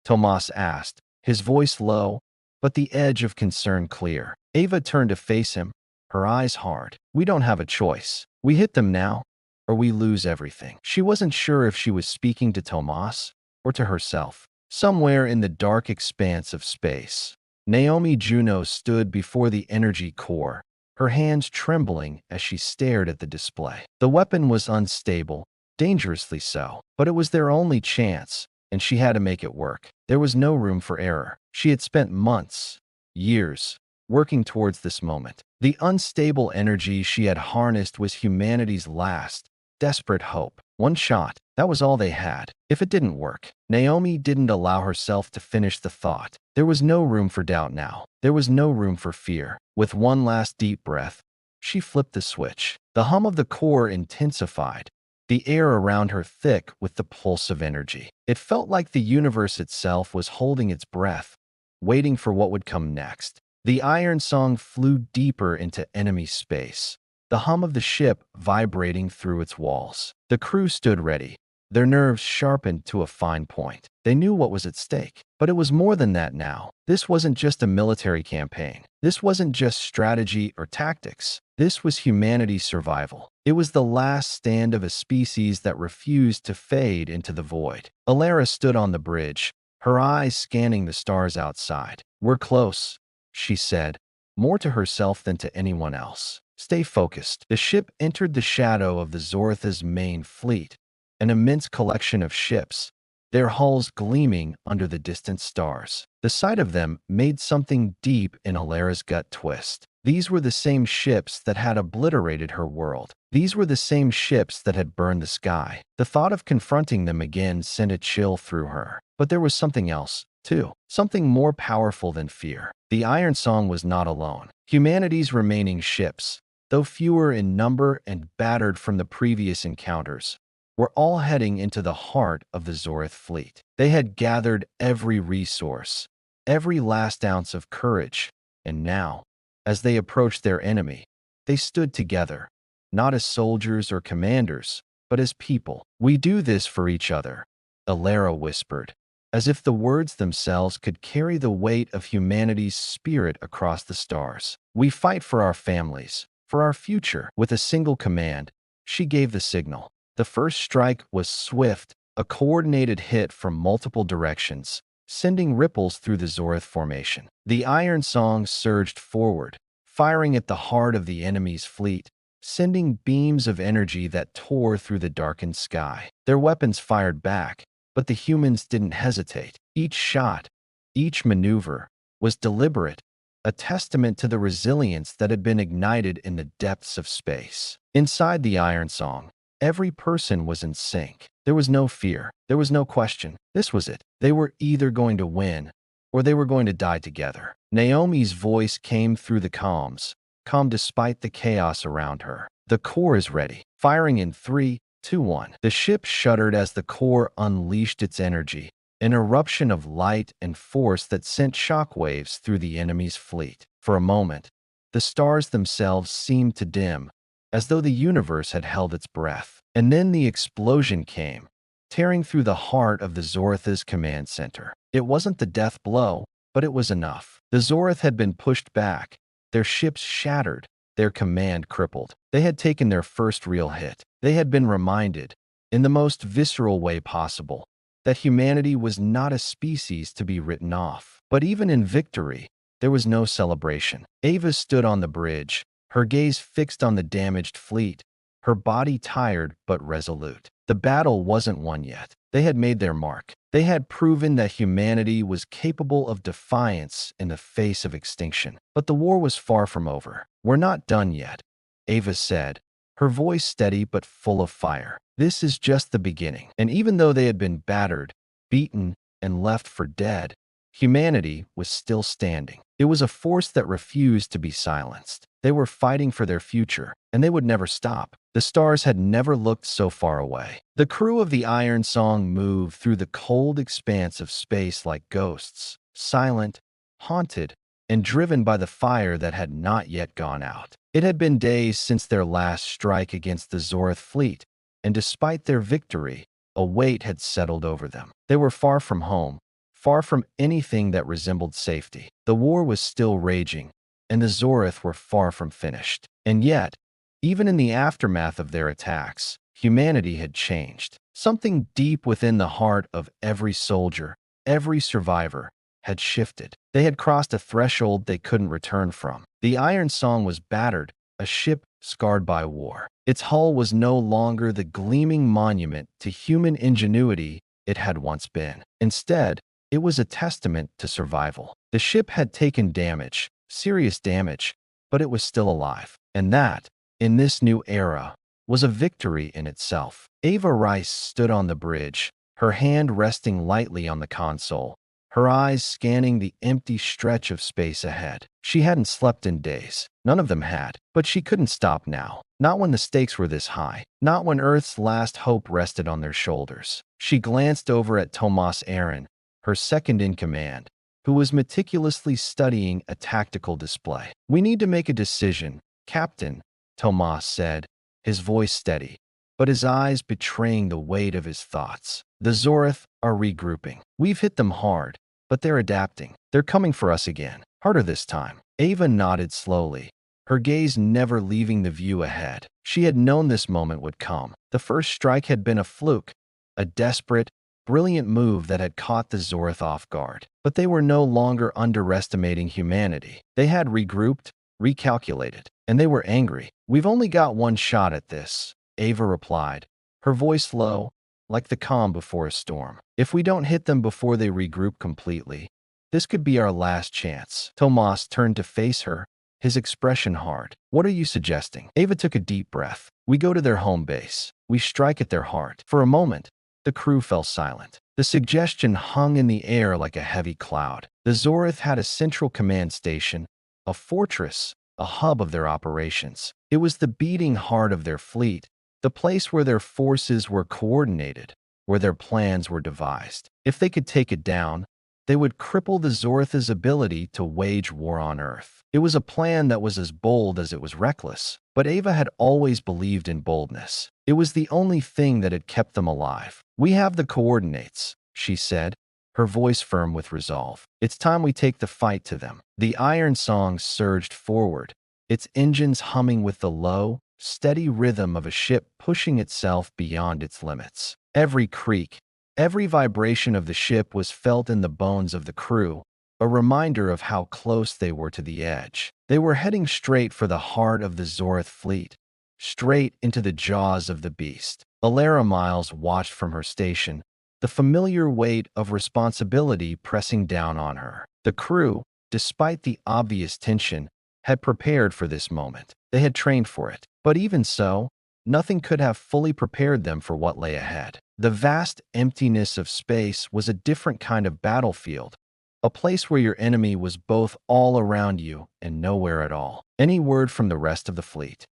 Tomas asked, his voice low, but the edge of concern clear. Ava turned to face him, her eyes hard. We don't have a choice. We hit them now, or we lose everything. She wasn't sure if she was speaking to Tomas or to herself. Somewhere in the dark expanse of space, Naomi Juno stood before the energy core, her hands trembling as she stared at the display. The weapon was unstable, dangerously so, but it was their only chance, and she had to make it work. There was no room for error. She had spent months, years, working towards this moment. The unstable energy she had harnessed was humanity's last, desperate hope. One shot, that was all they had. If it didn't work, Naomi didn't allow herself to finish the thought. There was no room for doubt now. There was no room for fear. With one last deep breath, she flipped the switch. The hum of the core intensified, the air around her thick with the pulse of energy. It felt like the universe itself was holding its breath, waiting for what would come next. The Iron Song flew deeper into enemy space, the hum of the ship vibrating through its walls. The crew stood ready, their nerves sharpened to a fine point. They knew what was at stake, but it was more than that now. This wasn't just a military campaign. This wasn't just strategy or tactics. This was humanity's survival. It was the last stand of a species that refused to fade into the void. Elara stood on the bridge, her eyes scanning the stars outside. We're close, she said, more to herself than to anyone else. Stay focused. The ship entered the shadow of the Zoritha's main fleet, an immense collection of ships, their hulls gleaming under the distant stars. The sight of them made something deep in Elara's gut twist. These were the same ships that had obliterated her world. These were the same ships that had burned the sky. The thought of confronting them again sent a chill through her. But there was something else, too. Something more powerful than fear. The Iron Song was not alone. Humanity's remaining ships, though fewer in number and battered from the previous encounters, were all heading into the heart of the Zorith fleet. They had gathered every resource, every last ounce of courage, and now, as they approached their enemy, they stood together, not as soldiers or commanders, but as people. We do this for each other, Elara whispered, as if the words themselves could carry the weight of humanity's spirit across the stars. We fight for our families, for our future. With a single command, she gave the signal. The first strike was swift, a coordinated hit from multiple directions, sending ripples through the Zorith formation. The Iron Song surged forward, firing at the heart of the enemy's fleet, sending beams of energy that tore through the darkened sky. Their weapons fired back, but the humans didn't hesitate. Each shot, each maneuver, was deliberate, a testament to the resilience that had been ignited in the depths of space. Inside the Iron Song, every person was in sync. There was no fear. There was no question. This was it. They were either going to win or they were going to die together. Naomi's voice came through the comms, calm despite the chaos around her. The core is ready. Firing in 3, 2, 1. The ship shuddered as the core unleashed its energy, an eruption of light and force that sent shockwaves through the enemy's fleet. For a moment, the stars themselves seemed to dim, as though the universe had held its breath. And then the explosion came, tearing through the heart of the Zoratha's command center. It wasn't the death blow, but it was enough. The Zorath had been pushed back, their ships shattered, their command crippled. They had taken their first real hit. They had been reminded, in the most visceral way possible, that humanity was not a species to be written off. But even in victory, there was no celebration. Ava stood on the bridge, her gaze fixed on the damaged fleet, her body tired but resolute. The battle wasn't won yet. They had made their mark. They had proven that humanity was capable of defiance in the face of extinction. But the war was far from over. "We're not done yet," Ava said, her voice steady but full of fire. "This is just the beginning." And even though they had been battered, beaten, and left for dead, humanity was still standing. It was a force that refused to be silenced. They were fighting for their future, and they would never stop. The stars had never looked so far away. The crew of the Iron Song moved through the cold expanse of space like ghosts, silent, haunted, and driven by the fire that had not yet gone out. It had been days since their last strike against the Zorath fleet, and despite their victory, a weight had settled over them. They were far from home, far from anything that resembled safety. The war was still raging, and the Zorath were far from finished. And yet, even in the aftermath of their attacks, humanity had changed. Something deep within the heart of every soldier, every survivor, had shifted. They had crossed a threshold they couldn't return from. The Iron Song was battered, a ship scarred by war. Its hull was no longer the gleaming monument to human ingenuity it had once been. Instead, it was a testament to survival. The ship had taken damage, serious damage, but it was still alive. And that, in this new era, was a victory in itself. Ava Rice stood on the bridge, her hand resting lightly on the console, her eyes scanning the empty stretch of space ahead. She hadn't slept in days. None of them had. But she couldn't stop now. Not when the stakes were this high. Not when Earth's last hope rested on their shoulders. She glanced over at Tomas Aaron, her second in command, who was meticulously studying a tactical display. "We need to make a decision, Captain," Tomas said, his voice steady, but his eyes betraying the weight of his thoughts. "The Zorath are regrouping. We've hit them hard, but they're adapting. They're coming for us again. Harder this time." Ava nodded slowly, her gaze never leaving the view ahead. She had known this moment would come. The first strike had been a fluke, a desperate, brilliant move that had caught the Zorath off guard. But they were no longer underestimating humanity. They had regrouped, recalculated, and they were angry. "We've only got one shot at this," Ava replied, her voice low, like the calm before a storm. "If we don't hit them before they regroup completely, this could be our last chance." Tomas turned to face her, his expression hard. "What are you suggesting?" Ava took a deep breath. "We go to their home base. We strike at their heart." For a moment, the crew fell silent. The suggestion hung in the air like a heavy cloud. The Zorath had a central command station, a fortress, a hub of their operations. It was the beating heart of their fleet, the place where their forces were coordinated, where their plans were devised. If they could take it down, they would cripple the Zoratha's ability to wage war on Earth. It was a plan that was as bold as it was reckless, but Ava had always believed in boldness. It was the only thing that had kept them alive. "We have the coordinates," she said, her voice firm with resolve. "It's time we take the fight to them." The Iron Song surged forward, its engines humming with the low, steady rhythm of a ship pushing itself beyond its limits. Every creak, every vibration of the ship was felt in the bones of the crew, a reminder of how close they were to the edge. They were heading straight for the heart of the Zorth fleet, straight into the jaws of the beast. Alara Miles watched from her station, the familiar weight of responsibility pressing down on her. The crew, despite the obvious tension, had prepared for this moment. They had trained for it. But even so, nothing could have fully prepared them for what lay ahead. The vast emptiness of space was a different kind of battlefield, a place where your enemy was both all around you and nowhere at all. Any word from the rest of the fleet?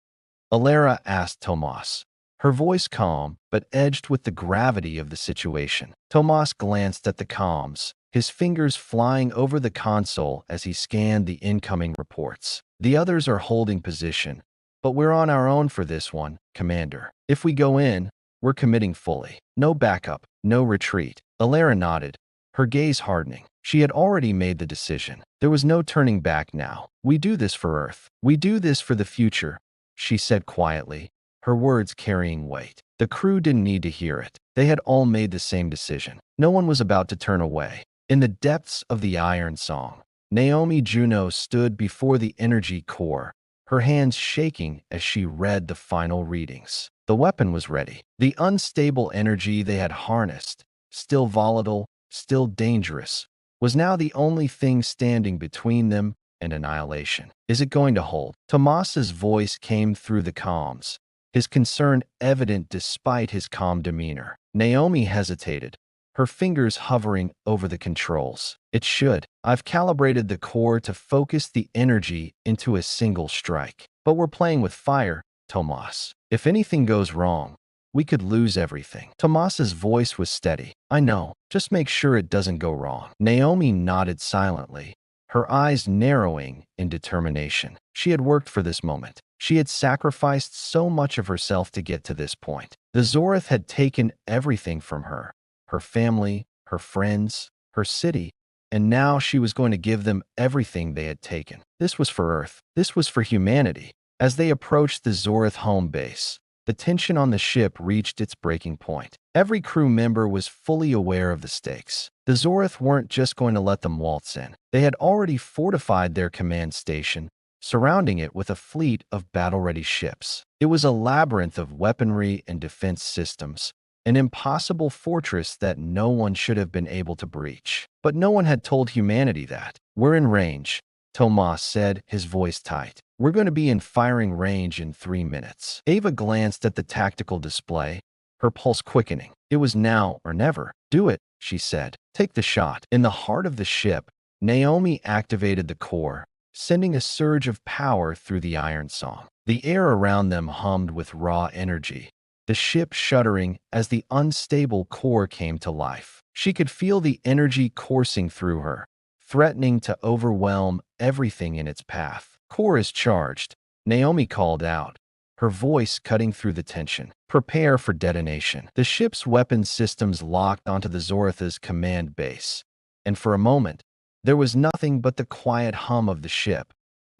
Alara asked Tomas, her voice calm but edged with the gravity of the situation. Tomas glanced at the comms, his fingers flying over the console as he scanned the incoming reports. The others are holding position, but we're on our own for this one, Commander. If we go in, we're committing fully. No backup, no retreat. Alara nodded, her gaze hardening. She had already made the decision. There was no turning back now. We do this for Earth. We do this for the future, she said quietly, her words carrying weight. The crew didn't need to hear it. They had all made the same decision. No one was about to turn away. In the depths of the Iron Song, Naomi Juno stood before the energy core, her hands shaking as she read the final readings. The weapon was ready. The unstable energy they had harnessed, still volatile, still dangerous, was now the only thing standing between them and annihilation. Is it going to hold? Tomas's voice came through the comms, his concern evident despite his calm demeanor. Naomi hesitated, her fingers hovering over the controls. It should. I've calibrated the core to focus the energy into a single strike. But we're playing with fire, Tomas. If anything goes wrong, we could lose everything. Tomas's voice was steady. I know. Just make sure it doesn't go wrong. Naomi nodded silently, her eyes narrowing in determination. She had worked for this moment. She had sacrificed so much of herself to get to this point. The Zorth had taken everything from her, her family, her friends, her city, and now she was going to give them everything they had taken. This was for Earth. This was for humanity. As they approached the Zorth home base, the tension on the ship reached its breaking point. Every crew member was fully aware of the stakes. The Zorth weren't just going to let them waltz in. They had already fortified their command station, surrounding it with a fleet of battle-ready ships. It was a labyrinth of weaponry and defense systems, an impossible fortress that no one should have been able to breach. But no one had told humanity that. We're in range, Tomas said, his voice tight. We're going to be in firing range in 3 minutes. Ava glanced at the tactical display, her pulse quickening. It was now or never. Do it, she said. Take the shot. In the heart of the ship, Naomi activated the core, sending a surge of power through the Iron Song. The air around them hummed with raw energy, the ship shuddering as the unstable core came to life. She could feel the energy coursing through her, threatening to overwhelm everything in its path. Core is charged, Naomi called out, her voice cutting through the tension. Prepare for detonation. The ship's weapon systems locked onto the Zorth's command base, and for a moment, there was nothing but the quiet hum of the ship,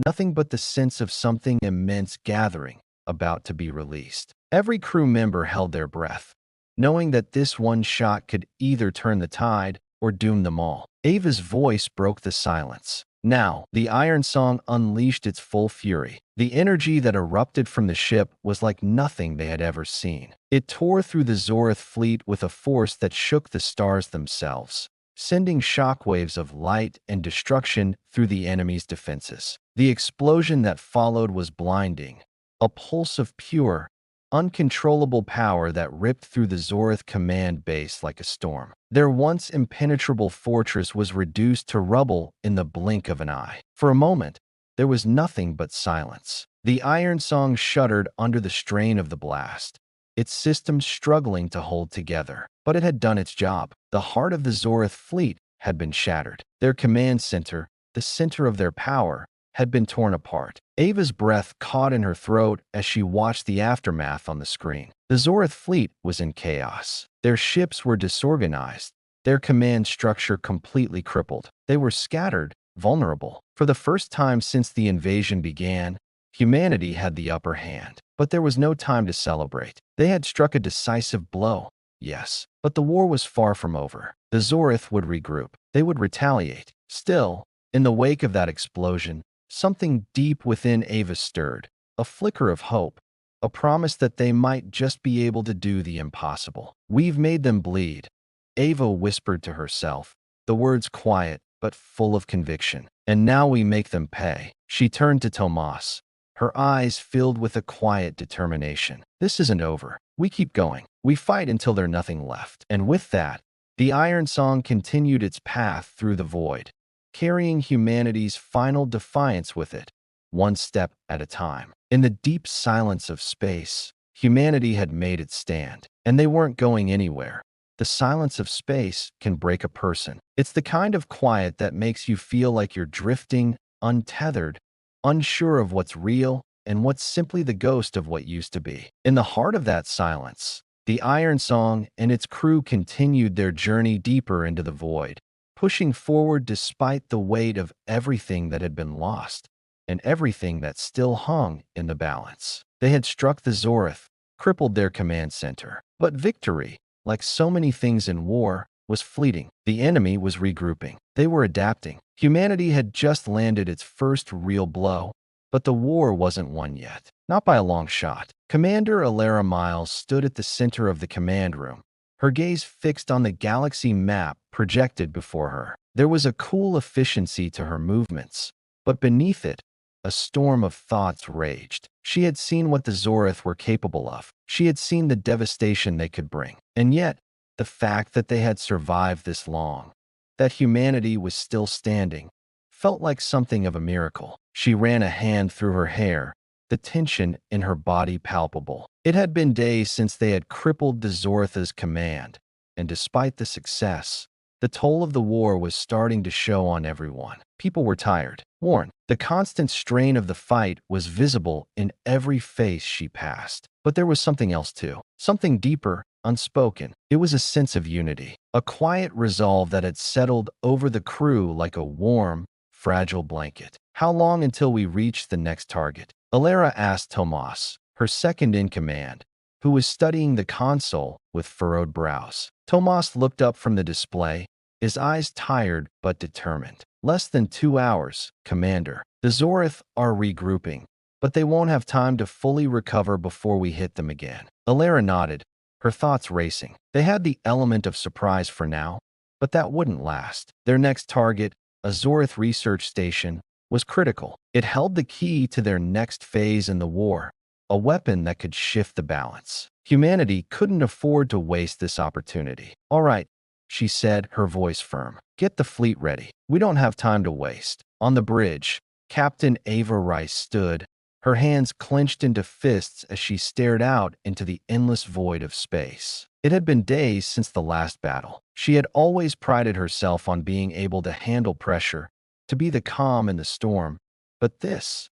nothing but the sense of something immense gathering, about to be released. Every crew member held their breath, knowing that this one shot could either turn the tide or doom them all. Ava's voice broke the silence. Now, the Iron Song unleashed its full fury. The energy that erupted from the ship was like nothing they had ever seen. It tore through the Zorth fleet with a force that shook the stars themselves, sending shockwaves of light and destruction through the enemy's defenses. The explosion that followed was blinding, a pulse of pure, uncontrollable power that ripped through the Zorth command base like a storm. Their once impenetrable fortress was reduced to rubble in the blink of an eye. For a moment, there was nothing but silence. The Iron Song shuddered under the strain of the blast, its systems struggling to hold together. But it had done its job. The heart of the Zorth fleet had been shattered. Their command center, the center of their power, had been torn apart. Ava's breath caught in her throat as she watched the aftermath on the screen. The Zorth fleet was in chaos. Their ships were disorganized, their command structure completely crippled. They were scattered, vulnerable. For the first time since the invasion began, humanity had the upper hand. But there was no time to celebrate. They had struck a decisive blow, yes, but the war was far from over. The Zorth would regroup. They would retaliate. Still, in the wake of that explosion, something deep within Ava stirred, a flicker of hope, a promise that they might just be able to do the impossible. "We've made them bleed," Ava whispered to herself, the words quiet but full of conviction. "And now we make them pay." She turned to Tomas, her eyes filled with a quiet determination. "This isn't over. We keep going. We fight until there's nothing left." And with that, the Iron Song continued its path through the void, carrying humanity's final defiance with it, one step at a time. In the deep silence of space, humanity had made its stand, and they weren't going anywhere. The silence of space can break a person. It's the kind of quiet that makes you feel like you're drifting, untethered, unsure of what's real and what's simply the ghost of what used to be. In the heart of that silence, the Iron Song and its crew continued their journey deeper into the void, pushing forward despite the weight of everything that had been lost and everything that still hung in the balance. They had struck the Zorith, crippled their command center. But victory, like so many things in war, was fleeting. The enemy was regrouping. They were adapting. Humanity had just landed its first real blow, but the war wasn't won yet. Not by a long shot. Commander Alara Miles stood at the center of the command room, her gaze fixed on the galaxy map projected before her. There was a cool efficiency to her movements, but beneath it, a storm of thoughts raged. She had seen what the Zorith were capable of. She had seen the devastation they could bring. And yet, the fact that they had survived this long, that humanity was still standing, felt like something of a miracle. She ran a hand through her hair, the tension in her body palpable. It had been days since they had crippled the Zoritha's command, and despite the success, the toll of the war was starting to show on everyone. People were tired, worn. The constant strain of the fight was visible in every face she passed. But there was something else too, something deeper, unspoken. It was a sense of unity, a quiet resolve that had settled over the crew like a warm, fragile blanket. "How long until we reach the next target?" Alara asked Tomas, her second in command, who was studying the console with furrowed brows. Tomas looked up from the display, his eyes tired but determined. "Less than 2 hours, Commander. The Zorith are regrouping, but they won't have time to fully recover before we hit them again." Alara nodded, her thoughts racing. They had the element of surprise for now, but that wouldn't last. Their next target, a Zorith research station, was critical. It held the key to their next phase in the war, a weapon that could shift the balance. Humanity couldn't afford to waste this opportunity. "All right," she said, her voice firm. "Get the fleet ready. We don't have time to waste." On the bridge, Captain Ava Rice stood, her hands clenched into fists as she stared out into the endless void of space. It had been days since the last battle. She had always prided herself on being able to handle pressure, to be the calm in the storm. But this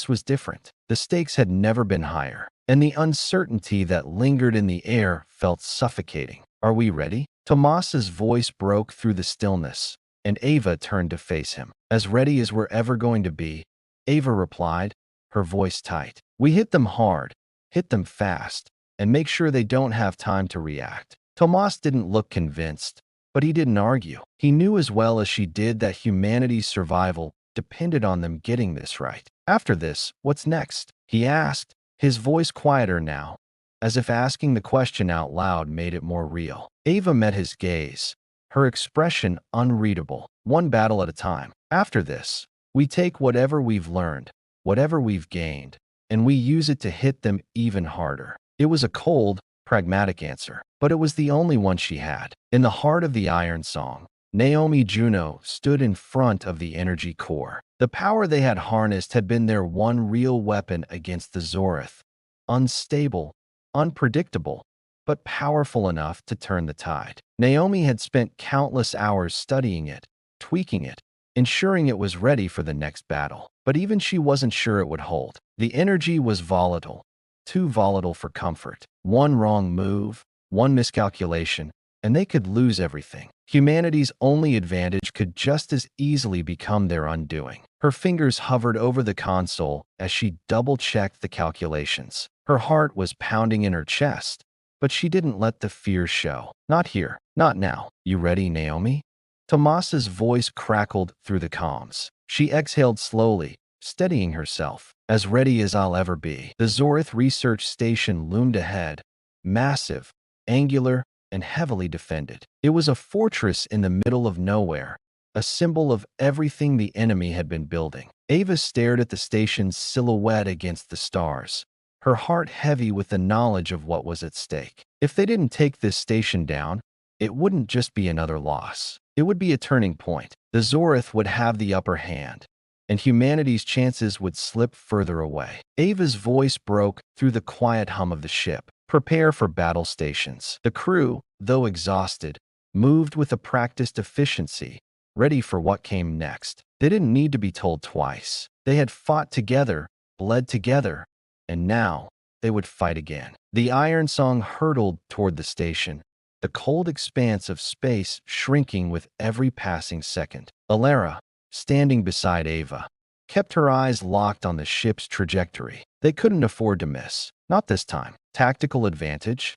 was different. The stakes had never been higher, and the uncertainty that lingered in the air felt suffocating. "Are we ready?" Tomas's voice broke through the stillness, and Ava turned to face him. "As ready as we're ever going to be," Ava replied, her voice tight. "We hit them hard, hit them fast, and make sure they don't have time to react." Tomas didn't look convinced, but he didn't argue. He knew as well as she did that humanity's survival depended on them getting this right. "After this, what's next?" he asked, his voice quieter now, as if asking the question out loud made it more real. Ava met his gaze, her expression unreadable. "One battle at a time. After this, we take whatever we've learned, whatever we've gained, and we use it to hit them even harder." It was a cold, pragmatic answer, but it was the only one she had. In the heart of the Iron Song, Naomi Juno stood in front of the energy core. The power they had harnessed had been their one real weapon against the Zorith. Unstable, unpredictable, but powerful enough to turn the tide. Naomi had spent countless hours studying it, tweaking it, ensuring it was ready for the next battle. But even she wasn't sure it would hold. The energy was volatile, too volatile for comfort. One wrong move, one miscalculation, and they could lose everything. Humanity's only advantage could just as easily become their undoing. Her fingers hovered over the console as she double-checked the calculations. Her heart was pounding in her chest, but she didn't let the fear show. "Not here, not now." "You ready, Naomi?" Tomas's voice crackled through the comms. She exhaled slowly, steadying herself. As ready as I'll ever be. The Zorith research station loomed ahead, massive, angular, and heavily defended. It was a fortress in the middle of nowhere, a symbol of everything the enemy had been building. Ava stared at the station's silhouette against the stars, her heart heavy with the knowledge of what was at stake. If they didn't take this station down, it wouldn't just be another loss. It would be a turning point. The Zorith would have the upper hand, and humanity's chances would slip further away. Ava's voice broke through the quiet hum of the ship. Prepare for battle stations. The crew, though exhausted, moved with a practiced efficiency, ready for what came next. They didn't need to be told twice. They had fought together, bled together, and now they would fight again. The Iron Song hurtled toward the station, the cold expanse of space shrinking with every passing second. Alara, standing beside Ava, kept her eyes locked on the ship's trajectory. They couldn't afford to miss. Not this time. Tactical advantage?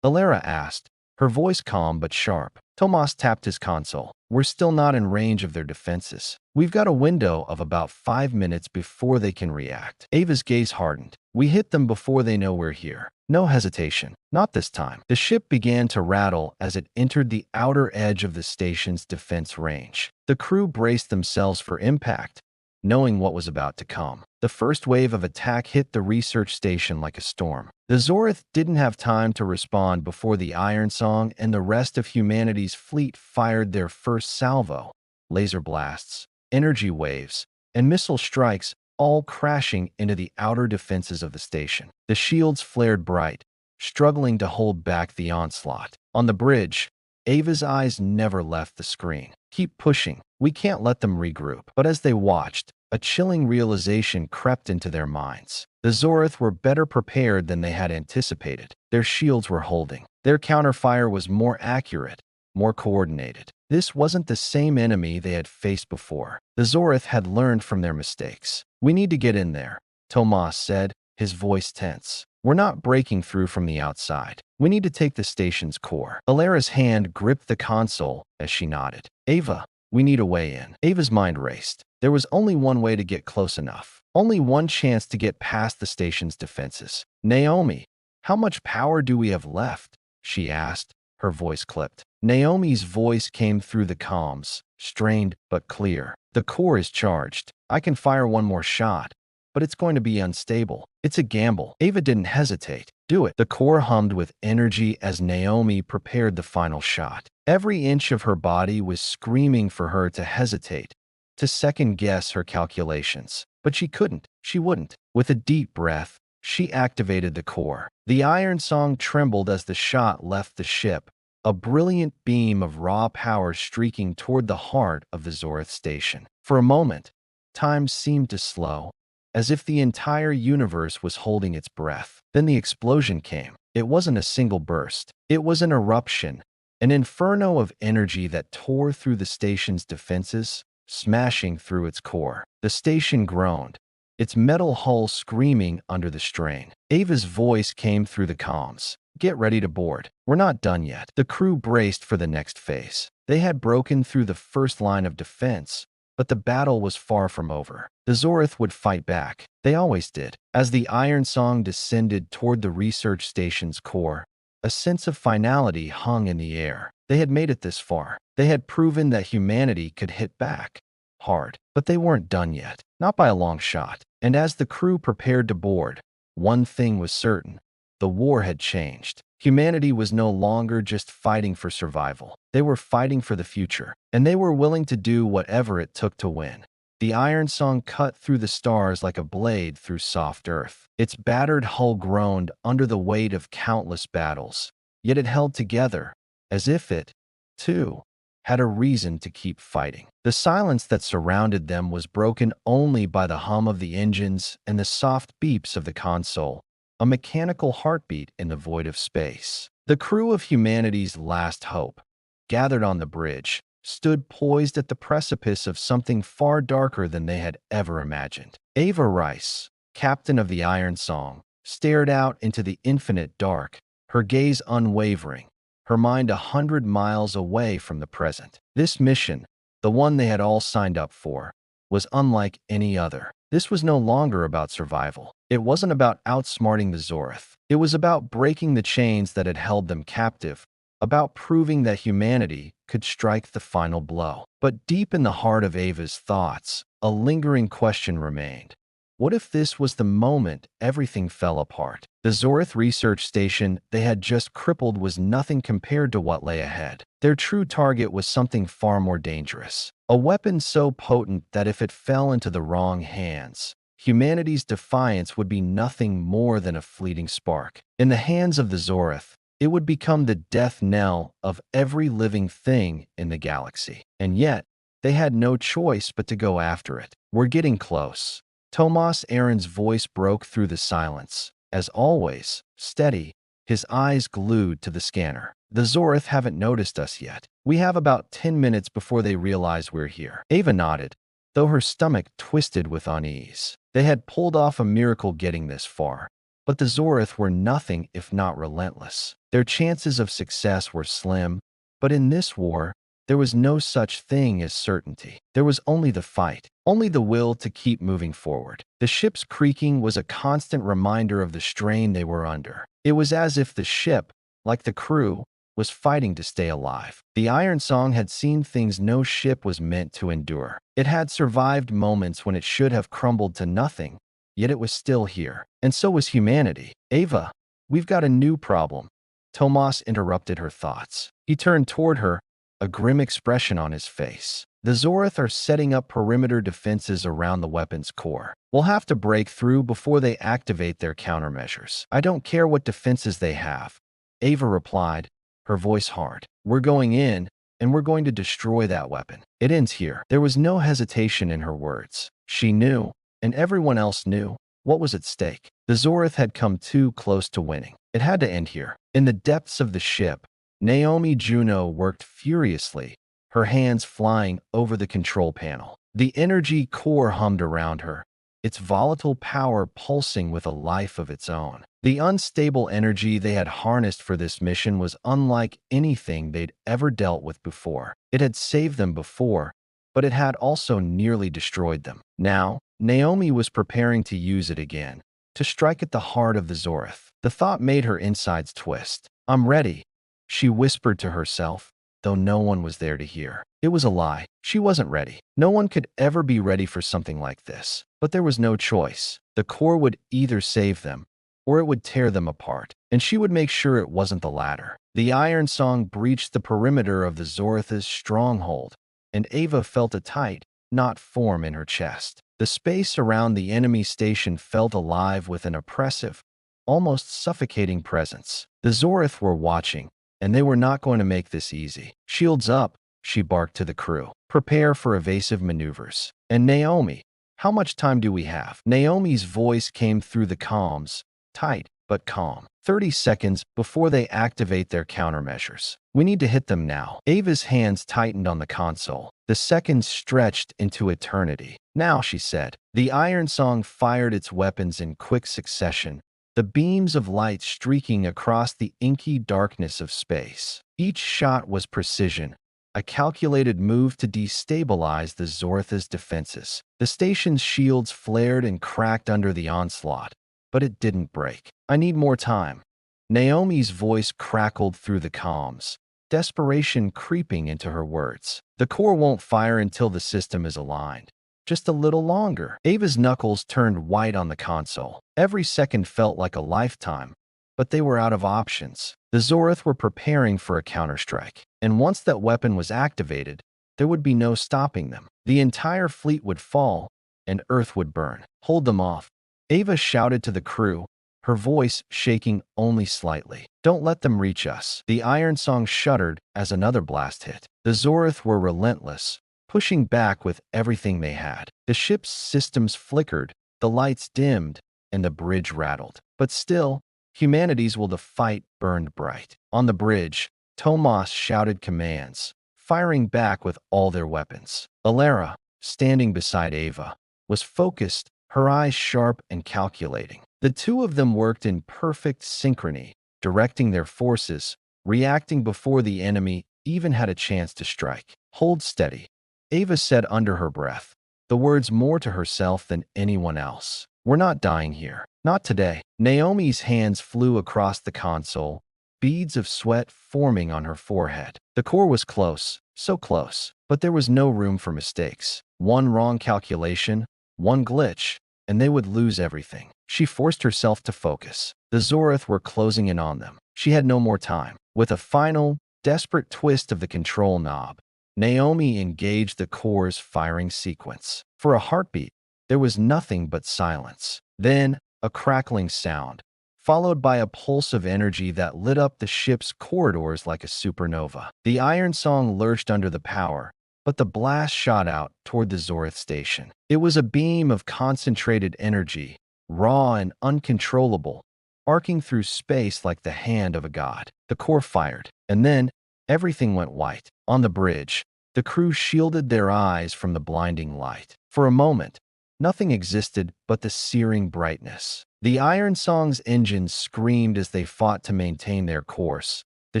Alara asked, her voice calm but sharp. Tomas tapped his console. We're still not in range of their defenses. We've got a window of about 5 minutes before they can react. Ava's gaze hardened. We hit them before they know we're here. No hesitation. Not this time. The ship began to rattle as it entered the outer edge of the station's defense range. The crew braced themselves for impact, knowing what was about to come. The first wave of attack hit the research station like a storm. The Zorith didn't have time to respond before the Iron Song and the rest of humanity's fleet fired their first salvo. Laser blasts, energy waves, and missile strikes, all crashing into the outer defenses of the station. The shields flared bright, struggling to hold back the onslaught. On the bridge, Ava's eyes never left the screen. Keep pushing. We can't let them regroup. But as they watched, a chilling realization crept into their minds. The Zorith were better prepared than they had anticipated. Their shields were holding. Their counterfire was more accurate, more coordinated. This wasn't the same enemy they had faced before. The Zorith had learned from their mistakes. We need to get in there, Tomas said, his voice tense. We're not breaking through from the outside. We need to take the station's core. Alara's hand gripped the console as she nodded. Ava, we need a way in. Ava's mind raced. There was only one way to get close enough. Only one chance to get past the station's defenses. Naomi, how much power do we have left? She asked, her voice clipped. Naomi's voice came through the comms, strained but clear. The core is charged. I can fire one more shot, but it's going to be unstable. It's a gamble. Ava didn't hesitate. Do it. The core hummed with energy as Naomi prepared the final shot. Every inch of her body was screaming for her to hesitate, to second-guess her calculations. But she couldn't. She wouldn't. With a deep breath, she activated the core. The Iron Song trembled as the shot left the ship, a brilliant beam of raw power streaking toward the heart of the Zorith station. For a moment, time seemed to slow, as if the entire universe was holding its breath. Then the explosion came. It wasn't a single burst. It was an eruption, an inferno of energy that tore through the station's defenses, smashing through its core. The station groaned, its metal hull screaming under the strain. Ava's voice came through the comms. Get ready to board. We're not done yet. The crew braced for the next phase. They had broken through the first line of defense, but the battle was far from over. The Zorith would fight back. They always did. As the Iron Song descended toward the research station's core, a sense of finality hung in the air. They had made it this far. They had proven that humanity could hit back hard. But they weren't done yet. Not by a long shot. And as the crew prepared to board, one thing was certain. The war had changed. Humanity was no longer just fighting for survival. They were fighting for the future, and they were willing to do whatever it took to win. The Iron Song cut through the stars like a blade through soft earth. Its battered hull groaned under the weight of countless battles, yet it held together, as if it, too, had a reason to keep fighting. The silence that surrounded them was broken only by the hum of the engines and the soft beeps of the console, a mechanical heartbeat in the void of space. The crew of humanity's last hope, gathered on the bridge, stood poised at the precipice of something far darker than they had ever imagined. Ava Rice, captain of the Iron Song, stared out into the infinite dark, her gaze unwavering, her mind 100 miles away from the present. This mission, the one they had all signed up for, was unlike any other. This was no longer about survival. It wasn't about outsmarting the Zorth. It was about breaking the chains that had held them captive, about proving that humanity could strike the final blow. But deep in the heart of Ava's thoughts, a lingering question remained. What if this was the moment everything fell apart? The Zorth research station they had just crippled was nothing compared to what lay ahead. Their true target was something far more dangerous. A weapon so potent that if it fell into the wrong hands, humanity's defiance would be nothing more than a fleeting spark. In the hands of the Zorth, it would become the death knell of every living thing in the galaxy. And yet, they had no choice but to go after it. We're getting close. Tomas Aaron's voice broke through the silence. As always, steady, his eyes glued to the scanner. The Zorth haven't noticed us yet. We have about 10 minutes before they realize we're here. Ava nodded, though her stomach twisted with unease. They had pulled off a miracle getting this far, but the Zorth were nothing if not relentless. Their chances of success were slim, but in this war, there was no such thing as certainty. There was only the fight, only the will to keep moving forward. The ship's creaking was a constant reminder of the strain they were under. It was as if the ship, like the crew, was fighting to stay alive. The Iron Song had seen things no ship was meant to endure. It had survived moments when it should have crumbled to nothing, yet it was still here. And so was humanity. Ava, we've got a new problem. Tomas interrupted her thoughts. He turned toward her, a grim expression on his face. The Zorth are setting up perimeter defenses around the weapon's core. We'll have to break through before they activate their countermeasures. I don't care what defenses they have, Ava replied, her voice hard. We're going in, and we're going to destroy that weapon. It ends here. There was no hesitation in her words. She knew, and everyone else knew, what was at stake. The Zorth had come too close to winning. It had to end here. In the depths of the ship, Naomi Juno worked furiously, her hands flying over the control panel. The energy core hummed around her, its volatile power pulsing with a life of its own. The unstable energy they had harnessed for this mission was unlike anything they'd ever dealt with before. It had saved them before, but it had also nearly destroyed them. Now, Naomi was preparing to use it again, to strike at the heart of the Zorth. The thought made her insides twist. I'm ready, she whispered to herself, though no one was there to hear. It was a lie. She wasn't ready. No one could ever be ready for something like this. But there was no choice. The core would either save them, or it would tear them apart, and she would make sure it wasn't the latter. The Iron Song breached the perimeter of the Zorth's stronghold, and Ava felt a tight, knot form in her chest. The space around the enemy station felt alive with an oppressive, almost suffocating presence. The Zorth were watching, and they were not going to make this easy. Shields up, she barked to the crew. Prepare for evasive maneuvers. And Naomi, how much time do we have? Naomi's voice came through the comms, tight but calm. 30 seconds before they activate their countermeasures. We need to hit them now. Ava's hands tightened on the console. The seconds stretched into eternity. Now, she said. The Iron Song fired its weapons in quick succession, the beams of light streaking across the inky darkness of space. Each shot was precision, a calculated move to destabilize the Zorth's defenses. The station's shields flared and cracked under the onslaught, but it didn't break. I need more time. Naomi's voice crackled through the comms, desperation creeping into her words. The core won't fire until the system is aligned. Just a little longer. Ava's knuckles turned white on the console. Every second felt like a lifetime, but they were out of options. The Zorth were preparing for a counterstrike, and once that weapon was activated, there would be no stopping them. The entire fleet would fall, and Earth would burn. Hold them off, Ava shouted to the crew, her voice shaking only slightly. Don't let them reach us. The Iron Song shuddered as another blast hit. The Zorth were relentless, pushing back with everything they had. The ship's systems flickered, the lights dimmed, and the bridge rattled. But still, humanity's will to fight burned bright. On the bridge, Tomas shouted commands, firing back with all their weapons. Alara, standing beside Ava, was focused, her eyes sharp and calculating. The two of them worked in perfect synchrony, directing their forces, reacting before the enemy even had a chance to strike. Hold steady, Ava said under her breath, the words more to herself than anyone else. We're not dying here. Not today. Naomi's hands flew across the console, beads of sweat forming on her forehead. The core was close, so close, but there was no room for mistakes. One wrong calculation, one glitch, and they would lose everything. She forced herself to focus. The Zorith were closing in on them. She had no more time. With a final, desperate twist of the control knob, Naomi engaged the core's firing sequence. For a heartbeat, there was nothing but silence. Then, a crackling sound, followed by a pulse of energy that lit up the ship's corridors like a supernova. The Iron Song lurched under the power, but the blast shot out toward the Zorith station. It was a beam of concentrated energy, raw and uncontrollable, arcing through space like the hand of a god. The core fired, and then everything went white. On the bridge, the crew shielded their eyes from the blinding light. For a moment, nothing existed but the searing brightness. The Iron Song's engines screamed as they fought to maintain their course, the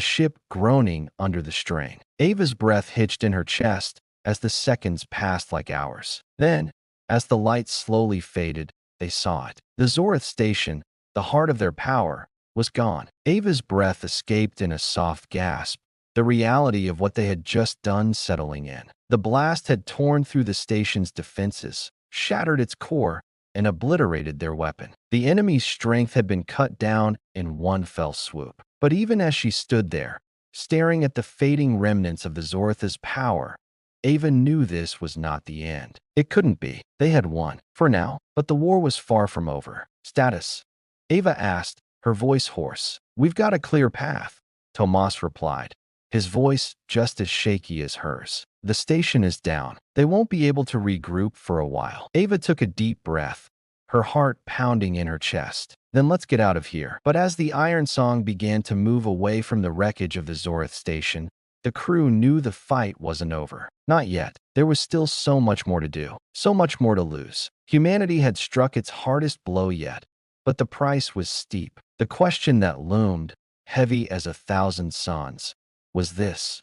ship groaning under the strain. Ava's breath hitched in her chest as the seconds passed like hours. Then, as the light slowly faded, they saw it. The Zorith station, the heart of their power, was gone. Ava's breath escaped in a soft gasp, the reality of what they had just done settling in. The blast had torn through the station's defenses, shattered its core, and obliterated their weapon. The enemy's strength had been cut down in one fell swoop. But even as she stood there, staring at the fading remnants of the Zoritha's power, Ava knew this was not the end. It couldn't be. They had won, for now, but the war was far from over. Status? Ava asked, her voice hoarse. We've got a clear path, Tomas replied, his voice just as shaky as hers. The station is down. They won't be able to regroup for a while. Ava took a deep breath, her heart pounding in her chest. Then let's get out of here. But as the Iron Song began to move away from the wreckage of the Zorith station, the crew knew the fight wasn't over. Not yet. There was still so much more to do, so much more to lose. Humanity had struck its hardest blow yet, but the price was steep. The question that loomed, heavy as 1,000 suns, was this: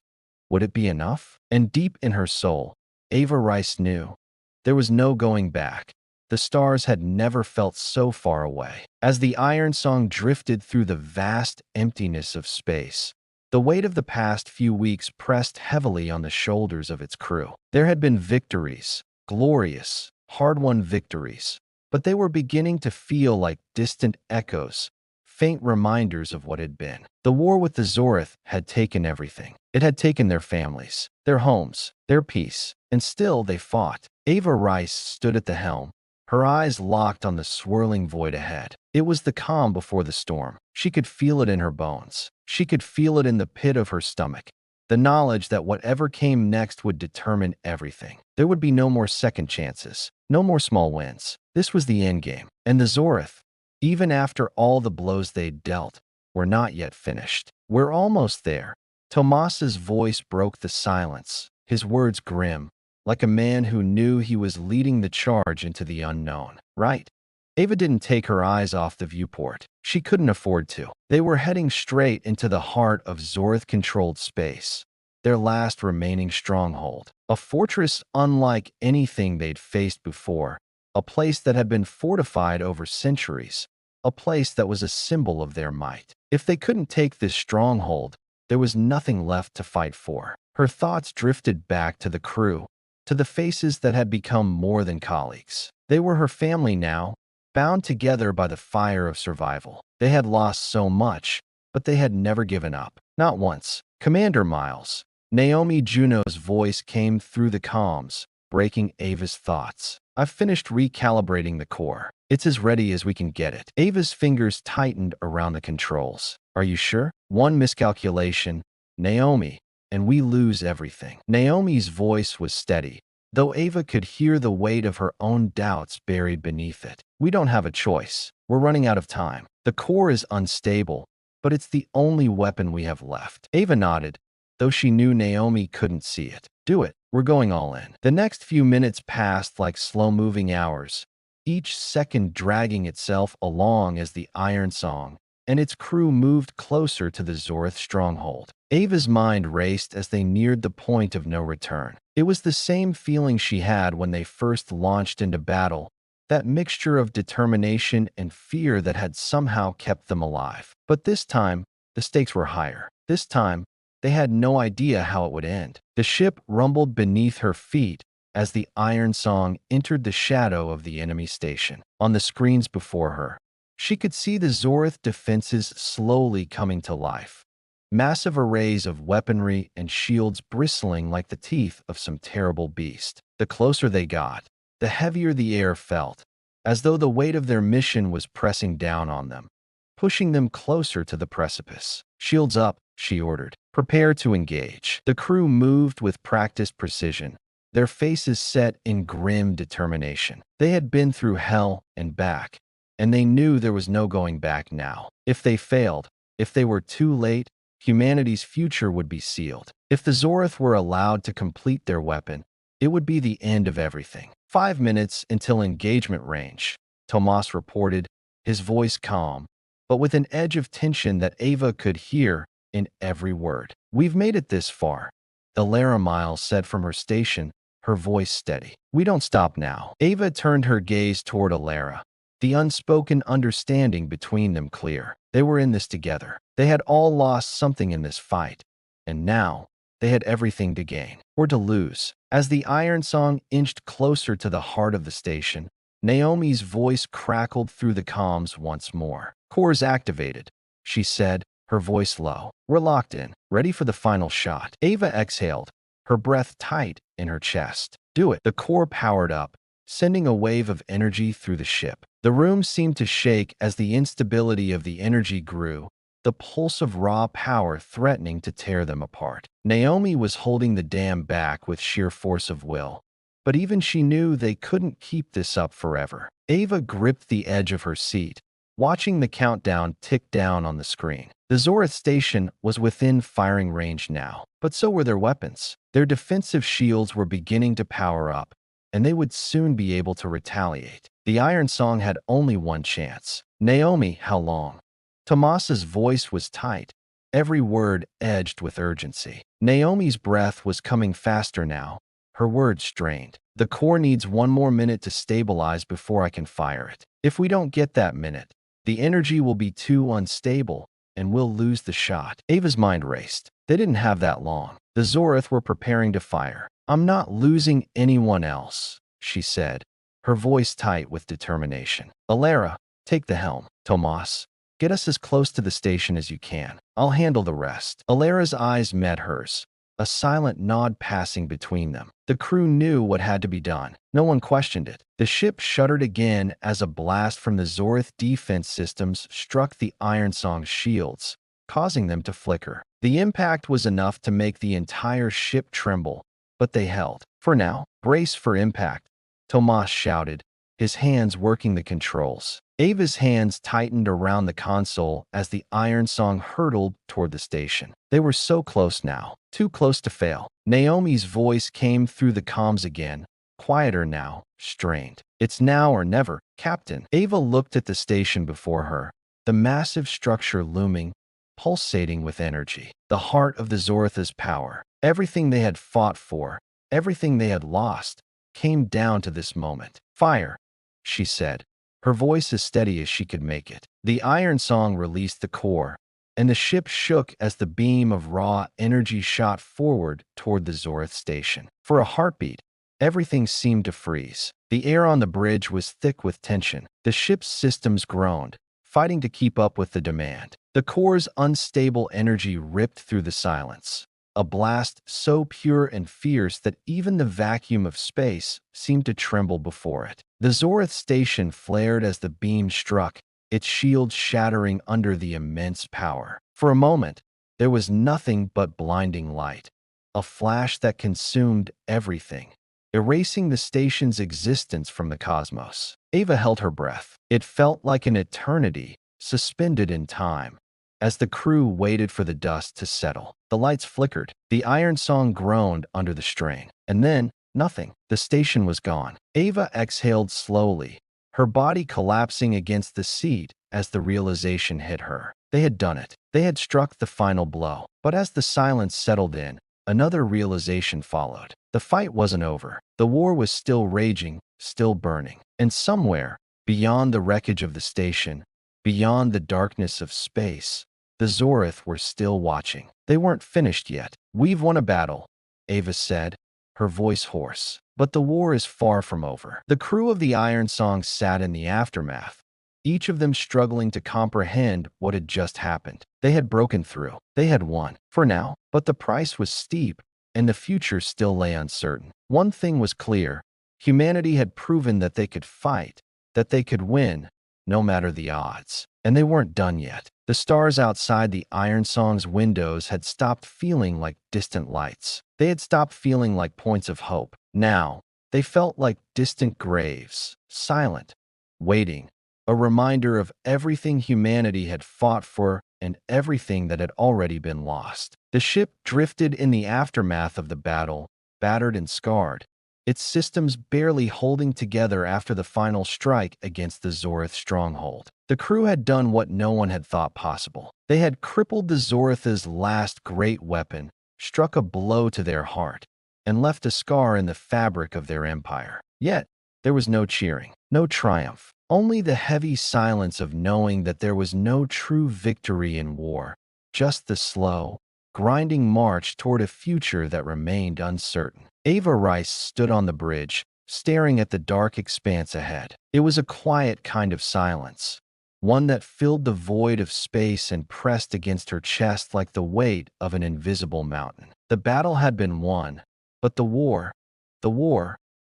would it be enough? And deep in her soul, Ava Rice knew there was no going back. The stars had never felt so far away. As the Iron Song drifted through the vast emptiness of space, the weight of the past few weeks pressed heavily on the shoulders of its crew. There had been victories, glorious, hard-won victories, but they were beginning to feel like distant echoes, faint reminders of what had been. The war with the Zorith had taken everything. It had taken their families, their homes, their peace, and still they fought. Ava Rice stood at the helm, her eyes locked on the swirling void ahead. It was the calm before the storm. She could feel it in her bones. She could feel it in the pit of her stomach. The knowledge that whatever came next would determine everything. There would be no more second chances, no more small wins. This was the endgame. And the Zorith, even after all the blows they'd dealt, were not yet finished. We're almost there. Tomas's voice broke the silence, his words grim, like a man who knew he was leading the charge into the unknown. Right? Ava didn't take her eyes off the viewport. She couldn't afford to. They were heading straight into the heart of Zorith-controlled space, their last remaining stronghold. A fortress unlike anything they'd faced before, a place that had been fortified over centuries, a place that was a symbol of their might. If they couldn't take this stronghold, there was nothing left to fight for. Her thoughts drifted back to the crew, to the faces that had become more than colleagues. They were her family now, bound together by the fire of survival. They had lost so much, but they had never given up. Not once. Commander Miles. Naomi Juno's voice came through the comms, breaking Ava's thoughts. I've finished recalibrating the core. It's as ready as we can get it. Ava's fingers tightened around the controls. Are you sure? One miscalculation, Naomi, and we lose everything. Naomi's voice was steady, though Ava could hear the weight of her own doubts buried beneath it. We don't have a choice. We're running out of time. The core is unstable, but it's the only weapon we have left. Ava nodded, though she knew Naomi couldn't see it. Do it. We're going all in. The next few minutes passed like slow-moving hours, each second dragging itself along as the Iron Song, and its crew moved closer to the Zorth stronghold. Ava's mind raced as they neared the point of no return. It was the same feeling she had when they first launched into battle, that mixture of determination and fear that had somehow kept them alive. But this time, the stakes were higher. This time, they had no idea how it would end. The ship rumbled beneath her feet as the Iron Song entered the shadow of the enemy station. On the screens before her, she could see the Zorth defenses slowly coming to life. Massive arrays of weaponry and shields bristling like the teeth of some terrible beast. The closer they got, the heavier the air felt, as though the weight of their mission was pressing down on them, pushing them closer to the precipice. "Shields up," she ordered. "Prepare to engage." The crew moved with practiced precision, their faces set in grim determination. They had been through hell and back, and they knew there was no going back now. If they failed, if they were too late, humanity's future would be sealed. If the Zorth were allowed to complete their weapon, it would be the end of everything. 5 minutes until engagement range, Tomas reported, his voice calm, but with an edge of tension that Ava could hear in every word. "We've made it this far," Elara Miles said from her station, her voice steady. "We don't stop now." Ava turned her gaze toward Elara, the unspoken understanding between them clear. They were in this together. They had all lost something in this fight, and now they had everything to gain or to lose. As the Iron Song inched closer to the heart of the station, Naomi's voice crackled through the comms once more. "Cores activated," she said, her voice low. "We're locked in, ready for the final shot." Ava exhaled, her breath tight in her chest. "Do it." The core powered up, sending a wave of energy through the ship. The room seemed to shake as the instability of the energy grew, the pulse of raw power threatening to tear them apart. Naomi was holding the dam back with sheer force of will, but even she knew they couldn't keep this up forever. Ava gripped the edge of her seat, watching the countdown tick down on the screen. The Zorth station was within firing range now, but so were their weapons. Their defensive shields were beginning to power up, and they would soon be able to retaliate. The Iron Song had only one chance. "Naomi, how long?" Tomas's voice was tight, every word edged with urgency. Naomi's breath was coming faster now, her words strained. "The core needs 1 more minute to stabilize before I can fire it. If we don't get that minute, the energy will be too unstable, and we'll lose the shot." Ava's mind raced. They didn't have that long. The Zorth were preparing to fire. "I'm not losing anyone else," she said, her voice tight with determination. "Elara, take the helm. Tomas, get us as close to the station as you can. I'll handle the rest." Alara's eyes met hers, a silent nod passing between them. The crew knew what had to be done. No one questioned it. The ship shuddered again as a blast from the Zorth defense systems struck the Iron Song's shields, causing them to flicker. The impact was enough to make the entire ship tremble, but they held. "For now, brace for impact," Tomas shouted, his hands working the controls. Ava's hands tightened around the console as the Iron Song hurtled toward the station. They were so close now, too close to fail. Naomi's voice came through the comms again, quieter now, strained. "It's now or never, Captain." Ava looked at the station before her, the massive structure looming, pulsating with energy. The heart of the Zortha's power. Everything they had fought for, everything they had lost, came down to this moment. "Fire," she said, her voice as steady as she could make it. The Iron Song released the core, and the ship shook as the beam of raw energy shot forward toward the Zorth station. For a heartbeat, everything seemed to freeze. The air on the bridge was thick with tension. The ship's systems groaned, fighting to keep up with the demand. The core's unstable energy ripped through the silence, a blast so pure and fierce that even the vacuum of space seemed to tremble before it. The Zorth station flared as the beam struck, its shield shattering under the immense power. For a moment, there was nothing but blinding light, a flash that consumed everything, erasing the station's existence from the cosmos. Ava held her breath. It felt like an eternity, suspended in time, as the crew waited for the dust to settle. The lights flickered. The Iron Song groaned under the strain. And then, nothing. The station was gone. Ava exhaled slowly, her body collapsing against the seat as the realization hit her. They had done it. They had struck the final blow. But as the silence settled in, another realization followed. The fight wasn't over. The war was still raging, still burning. And somewhere, beyond the wreckage of the station, beyond the darkness of space, the Zorith were still watching. They weren't finished yet. "We've won a battle," Ava said, her voice hoarse. "But the war is far from over." The crew of the Iron Song sat in the aftermath, each of them struggling to comprehend what had just happened. They had broken through. They had won, for now, but the price was steep, and the future still lay uncertain. One thing was clear: humanity had proven that they could fight, that they could win, no matter the odds. And they weren't done yet. The stars outside the Iron Song's windows had stopped feeling like distant lights. They had stopped feeling like points of hope. Now, they felt like distant graves, silent, waiting, a reminder of everything humanity had fought for and everything that had already been lost. The ship drifted in the aftermath of the battle, battered and scarred, its systems barely holding together after the final strike against the Zorith stronghold. The crew had done what no one had thought possible. They had crippled the Zorith's last great weapon, struck a blow to their heart, and left a scar in the fabric of their empire. Yet, there was no cheering, no triumph, only the heavy silence of knowing that there was no true victory in war, just the slow, grinding march toward a future that remained uncertain. Ava Rice stood on the bridge, staring at the dark expanse ahead. It was a quiet kind of silence, one that filled the void of space and pressed against her chest like the weight of an invisible mountain. The battle had been won, but the war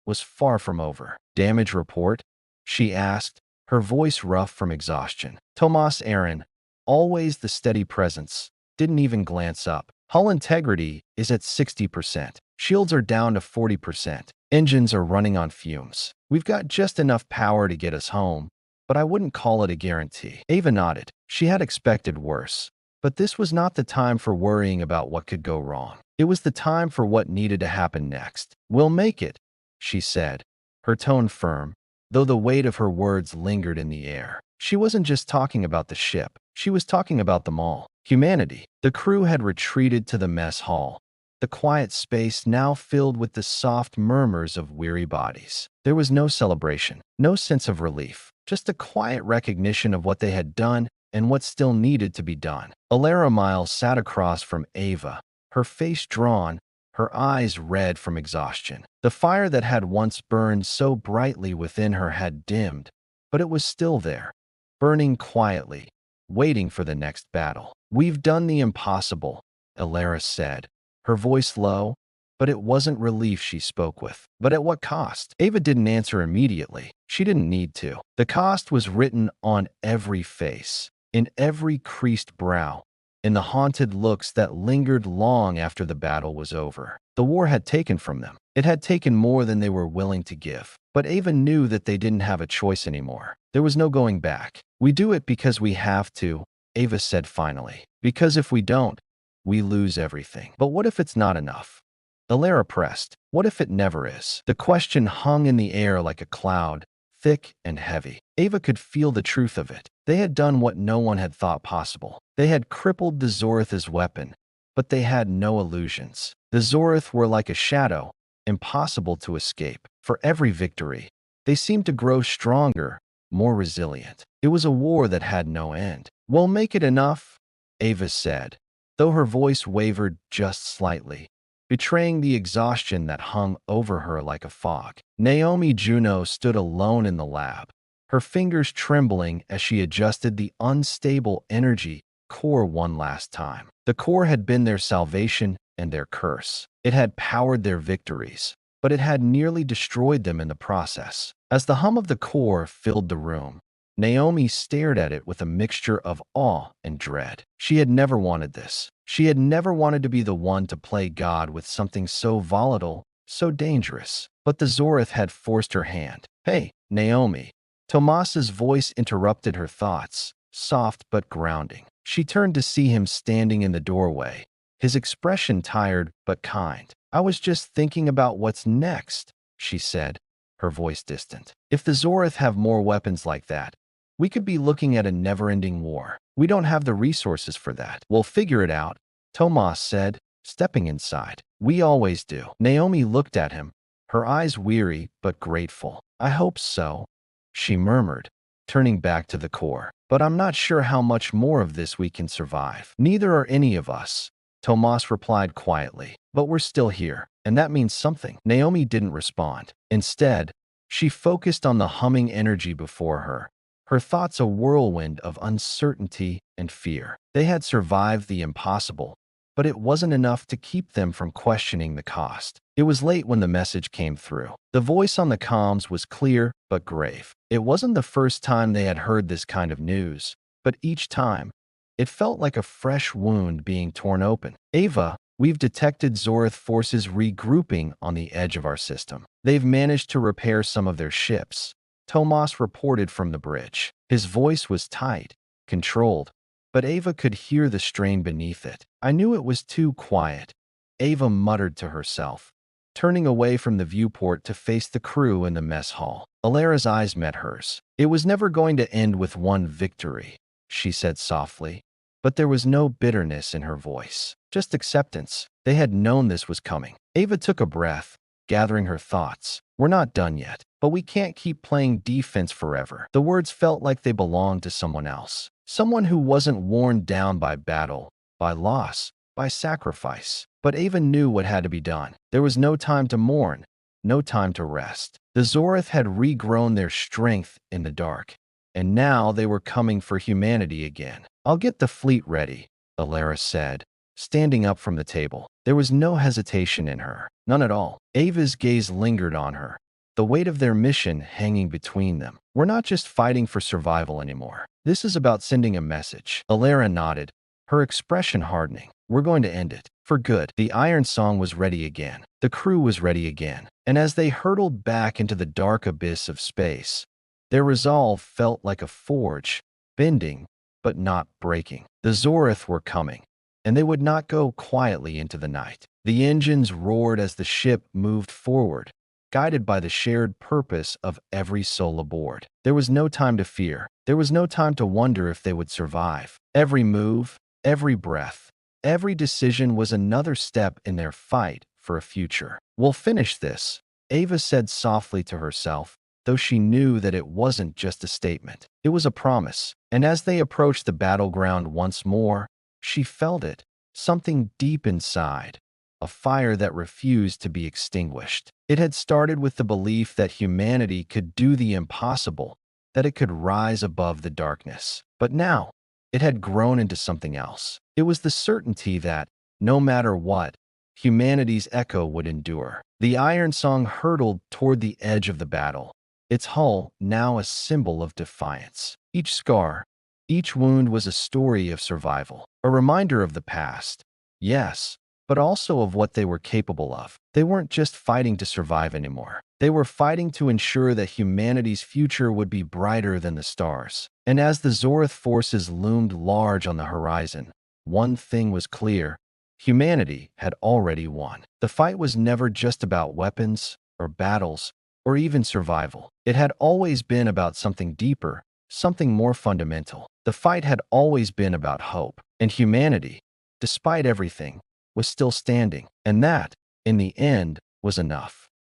was far from over. "Damage report?" she asked, her voice rough from exhaustion. Tomas Aaron, always the steady presence, didn't even glance up. "Hull integrity is at 60%. Shields are down to 40%. Engines are running on fumes. We've got just enough power to get us home, but I wouldn't call it a guarantee." Ava nodded. She had expected worse, but this was not the time for worrying about what could go wrong. It was the time for what needed to happen next. "We'll make it," she said, her tone firm, though the weight of her words lingered in the air. She wasn't just talking about the ship. She was talking about them all. Humanity. The crew had retreated to the mess hall, the quiet space now filled with the soft murmurs of weary bodies. There was no celebration, no sense of relief, just a quiet recognition of what they had done and what still needed to be done. Alara Miles sat across from Ava, her face drawn, her eyes red from exhaustion. The fire that had once burned so brightly within her had dimmed, but it was still there, burning quietly, waiting for the next battle. "We've done the impossible," Alara said, her voice low, but it wasn't relief she spoke with. "But at what cost?" Ava didn't answer immediately. She didn't need to. The cost was written on every face, in every creased brow, in the haunted looks that lingered long after the battle was over. The war had taken from them. It had taken more than they were willing to give. But Ava knew that they didn't have a choice anymore. There was no going back. "We do it because we have to," Ava said finally. "Because if we don't, we lose everything." "But what if it's not enough?" Alara pressed. "What if it never is?" The question hung in the air like a cloud, thick and heavy. Ava could feel the truth of it. They had done what no one had thought possible. They had crippled the Zorith's weapon, but they had no illusions. The Zorith were like a shadow, impossible to escape. For every victory, they seemed to grow stronger, more resilient. It was a war that had no end. "We'll make it enough," Ava said, though her voice wavered just slightly, betraying the exhaustion that hung over her like a fog. Naomi Juno stood alone in the lab, her fingers trembling as she adjusted the unstable energy core one last time. The core had been their salvation and their curse. It had powered their victories, but it had nearly destroyed them in the process. As the hum of the core filled the room, Naomi stared at it with a mixture of awe and dread. She had never wanted this. She had never wanted to be the one to play God with something so volatile, so dangerous. But the Zorith had forced her hand. "Hey, Naomi." Tomas's voice interrupted her thoughts, soft but grounding. She turned to see him standing in the doorway, his expression tired but kind. "I was just thinking about what's next," she said, her voice distant. If the Zorith have more weapons like that, we could be looking at a never-ending war. We don't have the resources for that. We'll figure it out, Tomas said, stepping inside. We always do. Naomi looked at him, her eyes weary but grateful. I hope so, she murmured, turning back to the core. But I'm not sure how much more of this we can survive. Neither are any of us, Tomas replied quietly. But we're still here, and that means something. Naomi didn't respond. Instead, she focused on the humming energy before her, her thoughts a whirlwind of uncertainty and fear. They had survived the impossible, but it wasn't enough to keep them from questioning the cost. It was late when the message came through. The voice on the comms was clear but grave. It wasn't the first time they had heard this kind of news, but each time, it felt like a fresh wound being torn open. Ava, we've detected Zorith forces regrouping on the edge of our system. They've managed to repair some of their ships, Tomas reported from the bridge. His voice was tight, controlled, but Ava could hear the strain beneath it. I knew it was too quiet, Ava muttered to herself, turning away from the viewport to face the crew in the mess hall. Alara's eyes met hers. It was never going to end with one victory, she said softly, but there was no bitterness in her voice, just acceptance. They had known this was coming. Ava took a breath, gathering her thoughts. We're not done yet, but we can't keep playing defense forever. The words felt like they belonged to someone else, someone who wasn't worn down by battle, by loss, by sacrifice. But Ava knew what had to be done. There was no time to mourn, no time to rest. The Zorith had regrown their strength in the dark, and now they were coming for humanity again. I'll get the fleet ready, Alara said, standing up from the table. There was no hesitation in her, none at all. Ava's gaze lingered on her, the weight of their mission hanging between them. We're not just fighting for survival anymore. This is about sending a message. Alara nodded, her expression hardening. We're going to end it. For good. The Iron Song was ready again. The crew was ready again. And as they hurtled back into the dark abyss of space, their resolve felt like a forge, bending, but not breaking. The Zorith were coming, and they would not go quietly into the night. The engines roared as the ship moved forward, guided by the shared purpose of every soul aboard. There was no time to fear. There was no time to wonder if they would survive. Every move, every breath, every decision was another step in their fight for a future. We'll finish this, Ava said softly to herself, though she knew that it wasn't just a statement. It was a promise. And as they approached the battleground once more, she felt it, something deep inside, a fire that refused to be extinguished. It had started with the belief that humanity could do the impossible, that it could rise above the darkness. But now, it had grown into something else. It was the certainty that, no matter what, humanity's echo would endure. The Iron Song hurtled toward the edge of the battle, its hull now a symbol of defiance. Each scar, each wound was a story of survival, a reminder of the past, yes, but also of what they were capable of. They weren't just fighting to survive anymore. They were fighting to ensure that humanity's future would be brighter than the stars. And as the Zorith forces loomed large on the horizon, one thing was clear: humanity had already won. The fight was never just about weapons or battles or even survival. It had always been about something deeper, something more fundamental. The fight had always been about hope, and humanity, despite everything, was still standing. And that, in the end, was enough.